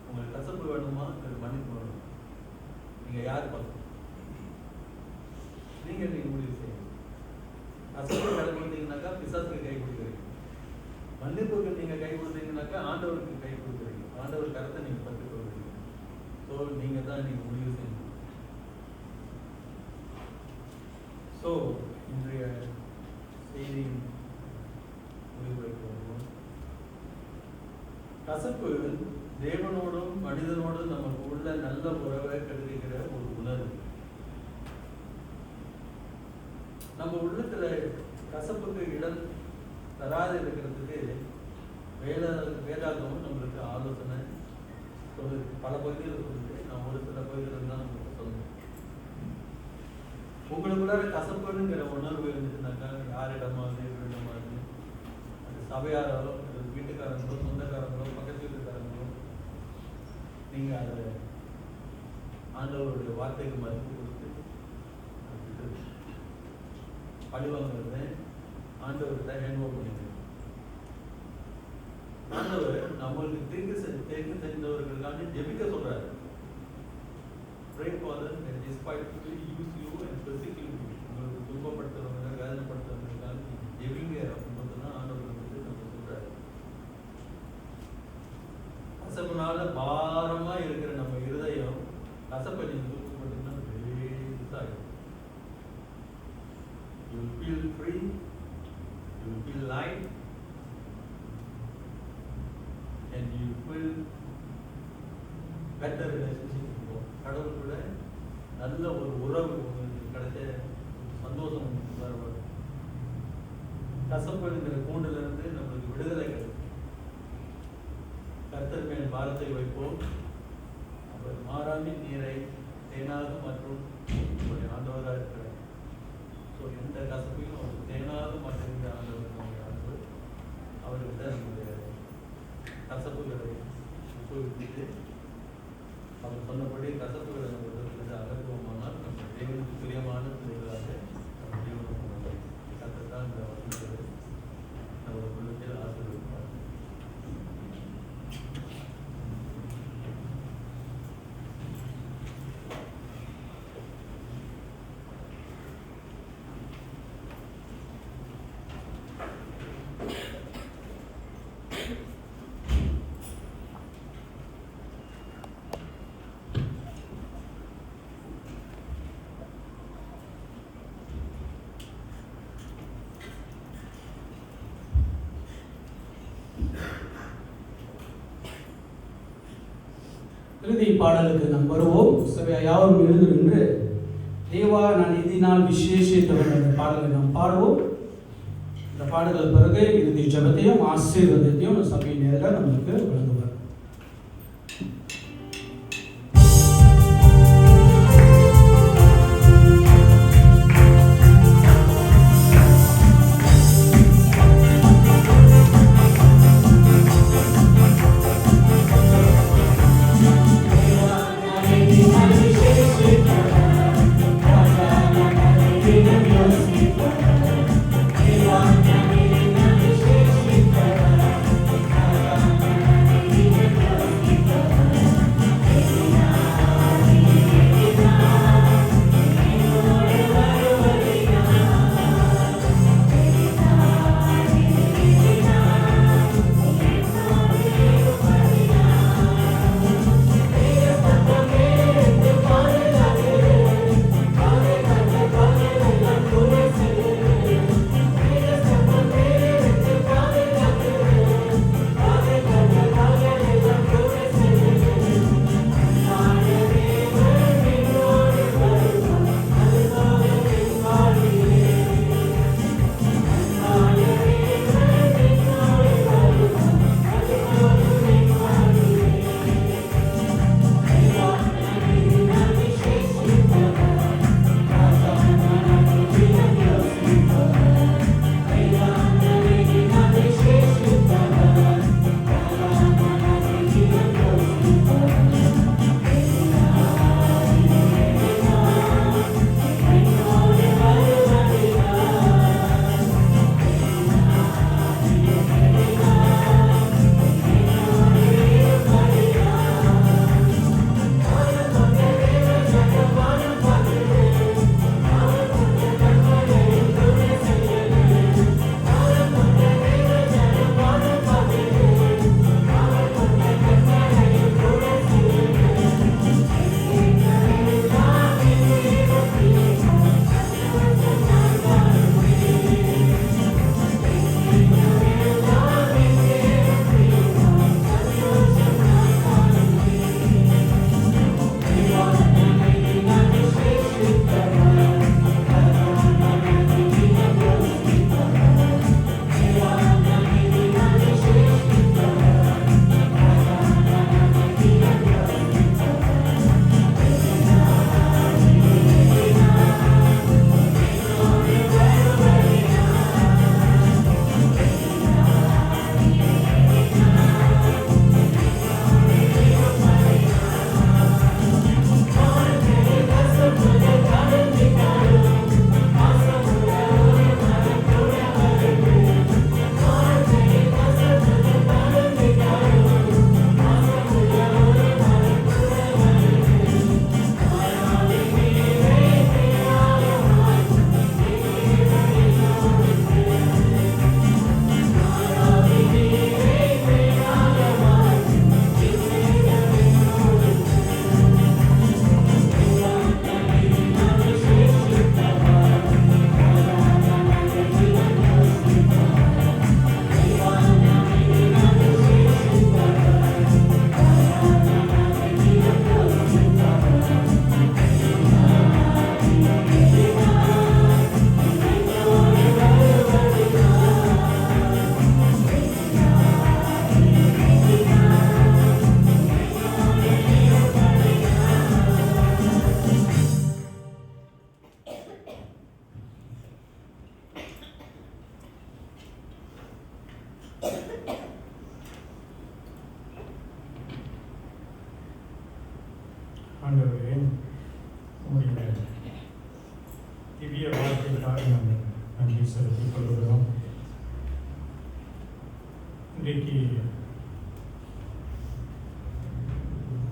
உங்களுக்கு கசப்பு வேணுமா அல்லது மன்னிப்பு வேணுமா? நீங்க யார் பார்க்கணும்? நீங்க முடிவு செய்யணும். கசப்பு கை கொடுத்தீங்கன்னாக்கா பிசாசுக்கு கை கொடுக்குறீங்க. மன்னிப்புக்கு நீங்க கை கொடுத்தீங்கன்னாக்கா ஆண்டவருக்கு கை கொடுக்குறீங்க. ஆண்டவர் கருத்தை நீங்க பற்றி கொள்றீங்க. ஸோ நீங்க தான் நீங்க முடிவு செய்யணும். ஸோ இன்றைய செய்தியின் முடிவுரைக்கு வருவோம். கசப்பு தேவனோடும் மனிதனோடும் நமக்கு உள்ள நல்ல உறவை கருதுகிற ஒரு உணர்வு. நம்ம உள்ளத்துல கசப்புக்கு இடம் தராது இருக்கிறதுக்கு வேதாகமும் நம்மளுக்கு ஆலோசனை சொல்லுது. பல பகுதியில் சொல்லுது. நான் ஒரு சில பகுதியில் தான் நம்மளுக்கு சொல்லுவேன். உங்களுக்குள்ள கசப்புங்கிற உணர்வு இருந்துச்சுனாக்கா யாரிடமாவது எவ்விடமாவது அது சபையாரோ வீட்டுக்காரங்களோ சொந்தக்காரங்களோ பக்கத்து வீட்டுக்காரங்களோ நீங்க அதை ஆண்டவருடைய வார்த்தைக்கு மதிப்பு கொடுத்து பழிவாங்கிறத ஆண்டவர்கிட்ட ஹேண்ட்ஓவர் பண்ணிக்கிறோம். ஆண்டவர் நம்மளுக்கு தீங்கு செஞ்சவர்களுக்காண்டி ஜெபிக்க சொல்றாரு. Pray for them and despitefully use you and persecute you. உங்களுக்கு துன்பப்படுத்துறவங்க வேதனைப்படுத்துறவங்களுக்காக ஜெபிங்க அப்படின்னு தான் ஆண்டவர் வந்து நம்ம சொல்றாரு. கசப்புனால பாரமா இருக்கிற நம்ம இருதயம் கசப்பை நீங்க தூக்கப்பட்டீங்கன்னா லேசாயிடும். You will feel free, you will feel light, and you will better relationship. கடவுள் கூட நல்ல ஒரு உறவு உங்களுக்கு கிடைச்ச சந்தோஷம் வரும். கசப்புங்கிற கூண்டுல இருந்து நம்மளுக்கு விடுதலை கிடைக்கும். கர்த்தர் மேல் பாரத்தை வைப்போம். அவர் மாறாமின் நீரை தேனாக மற்றும் ஆண்டவராக இருக்கிறார். ஸோ எந்த கசப்பையும் அவர் தேனாக மாற்றுகிற ஆண்டவர் அவர்கிட்ட நம்முடைய கசப்புகளை உபயோகித்து அவர் சொன்னபடி கசப்புகளை நம்ம அகற்றுவோமானால் நம்ம தேவனுக்கு பிரியமான பிள்ளைகளாக நம்ம தேவனுக்கு கற்றுத்தான் இந்த வசனத்தை நம்ம குடும்பத்தில் ஆசீர்வதிப்பார். இறுதி பாடலுக்கு நாம் வருவோம். சபையா யாவரும் எழுந்து நின்று தேவா நான் இதனால் விசேஷித்தவன் என்ற பாடலை நாம் பாடுவோம். இந்த பாடல்கள் பிறகு இறுதி ஜெபத்தையும் ஆசீர்வாதத்தையும் சபையின் நேரில் நம்மளுக்கு வழங்குவார். Thank you. திவ்ய வார்த்தைக்காக நாங்கள் நன்றி செலுத்திக் கொள்கிறோம். இன்றைக்கு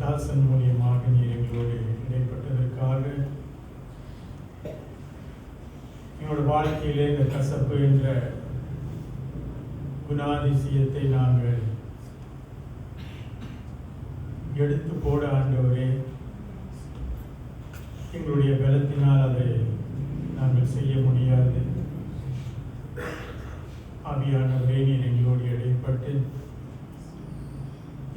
தாசன் மூலியமாக நீர் எங்களோடு இடைப்பட்டதற்காக, எங்களோட வாழ்க்கையிலே இந்த கசப்பு என்ற குணாதிசயத்தை நாங்கள் எடுத்து போட ஆண்டவரே, எங்களுடைய பலத்தினால் அதை நாங்கள் செய்ய முடியாது. ஆவியானவரே, நீர் எங்களோடு இடைப்பட்டு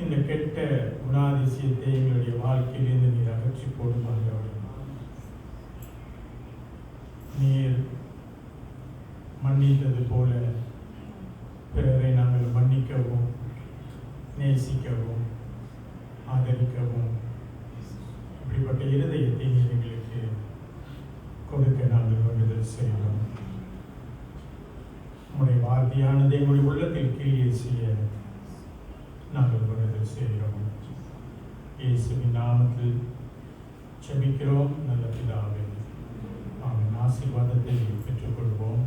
இந்த கெட்ட குணாதிசயத்தை எங்களுடைய வாழ்க்கையிலிருந்து நீர் அகற்றி போடும் ஆண்டவரே. நீர் மன்னித்தது போல பிறரை நாங்கள் மன்னிக்கவும், நேசிக்கவும், ஆதரிக்கவும், இப்படிப்பட்ட இருதயத்தை நீர் எங்களுக்கு கொடுக்க நாங்கள் வேண்டுதல் செய்கிறோம். உங்களுடைய வார்த்தையானதை எங்களுடைய உள்ளத்தில் கிரியை செய்ய நாங்கள் வேண்டுதல் செய்கிறோம். இயேசுவின் நாமத்தில் ஜெபிக்கிறோம் நல்ல பிதாவே, ஆமென். ஆசீர்வாதத்தை பெற்றுக்கொள்வோம்.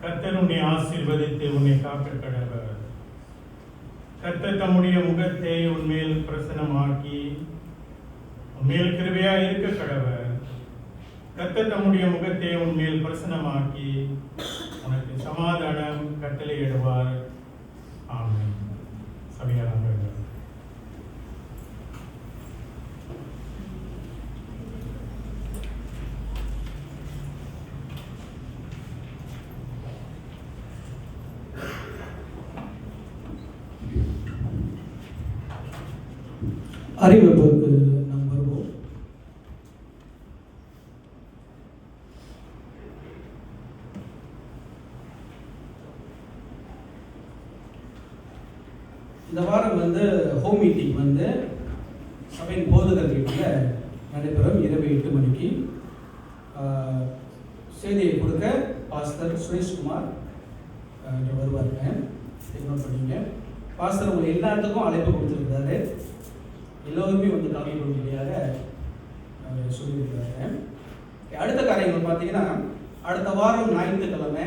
கர்த்தர் உன்னை ஆசீர்வதித்து உன்னை காக்க கடவர். கர்த்தர் தம்முடைய முகத்தை உன்மேல் பிரசன்னமாக்கி உன்மேல் கிருபையாய் இருக்க கடவர். கர்த்தர் தம்முடைய முகத்தை உன்மேல் பிரசன்னமாக்கி உனக்கு சமாதானம் கட்டளையிடுவார். ஆமென். சபையாராக அறிவிப்புக்கு நாம் வருவோம். இந்த வாரம் ஹோம் மீட்டிங் சபையின் போதகர் வீட்டில் நடைபெறும். இரவு 8 மணிக்கு செய்தியை கொடுக்க பாஸ்டர் சுரேஷ்குமார் வருவாருங்க. இக்னோர் பண்ணிங்க. பாஸ்டர் உங்களை எல்லாத்துக்கும் அழைப்பு கொடுத்துருக்காரு. எல்லோருமே கலந்து கொள்ளும்படியாக சொல்லியிருக்காரு. அடுத்த காரியங்கள் பார்த்தீங்கன்னா, அடுத்த வாரம் ஞாயிற்றுக்கிழமை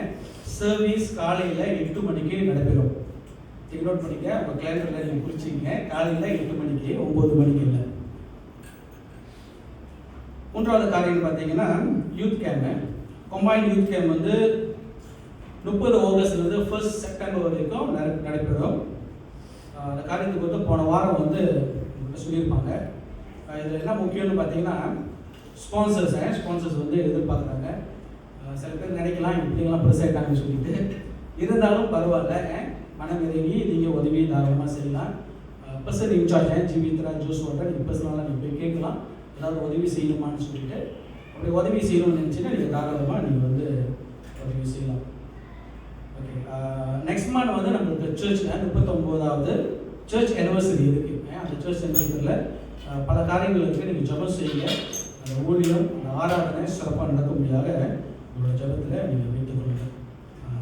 சர்வீஸ் காலையில் 8 மணிக்கு நடைபெறும். இக்னோட் பண்ணிக்க, உங்கள் கேலண்டரில் நீங்கள் குறிச்சிங்க. காலையில் 8 மணிக்கு, 9 மணிக்கு இல்லை. மூன்றாவது காரியம் பார்த்தீங்கன்னா, youth camp, combined youth camp 30 ஆகஸ்ட்லேருந்து 1 September வரைக்கும் நடைபெறும். அந்த காரியத்துக்கு போன வாரம் சொல்லியிருப்பாங்க. இதில் என்ன முக்கியம்னு பார்த்தீங்கன்னா, ஸ்பான்சர்ஸ் எதிர்பார்க்குறாங்க. சில பேர் நினைக்கலாம் இப்படிங்களாம் பெருசாகிட்டாங்கன்னு சொல்லிட்டு, இருந்தாலும் பரவாயில்ல, மனம் இறங்கி நீங்கள் உதவி தாராளமாக செய்யலாம். பர்சன் இன்சார்ஜ் ஜீவித்ரா ஜோஸ் வாட்டர் நீங்கள் பர்சனலாக நீங்கள் போய் கேட்கலாம், ஏதாவது உதவி செய்யணுமான்னு சொல்லிட்டு. அப்படி உதவி செய்யணும்னு நினச்சின்னா நீங்கள் தாராளமாக நீங்கள் உதவி செய்யலாம். ஓகே, நெக்ஸ்ட் மந்த் நம்மளுக்கு சர்ச்சில் 39வது சர்ச் ஆனிவர்சரி இருக்குது. அந்த சர்ச் ஆனிவர்சரியில் பல காரியங்கள் இருக்குது. நீங்கள் ஜெபம் செய்யுங்க. அந்த ஊழியம், அந்த ஆராதனை சிறப்பாக நடக்கும்படியாக உங்களோட ஜெபத்தில் நீங்கள் வைத்துக் கொள்ளுங்கள்.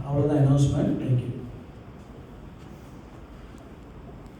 அவ்வளோதான் அனௌன்ஸ்மெண்ட். தேங்க்யூ.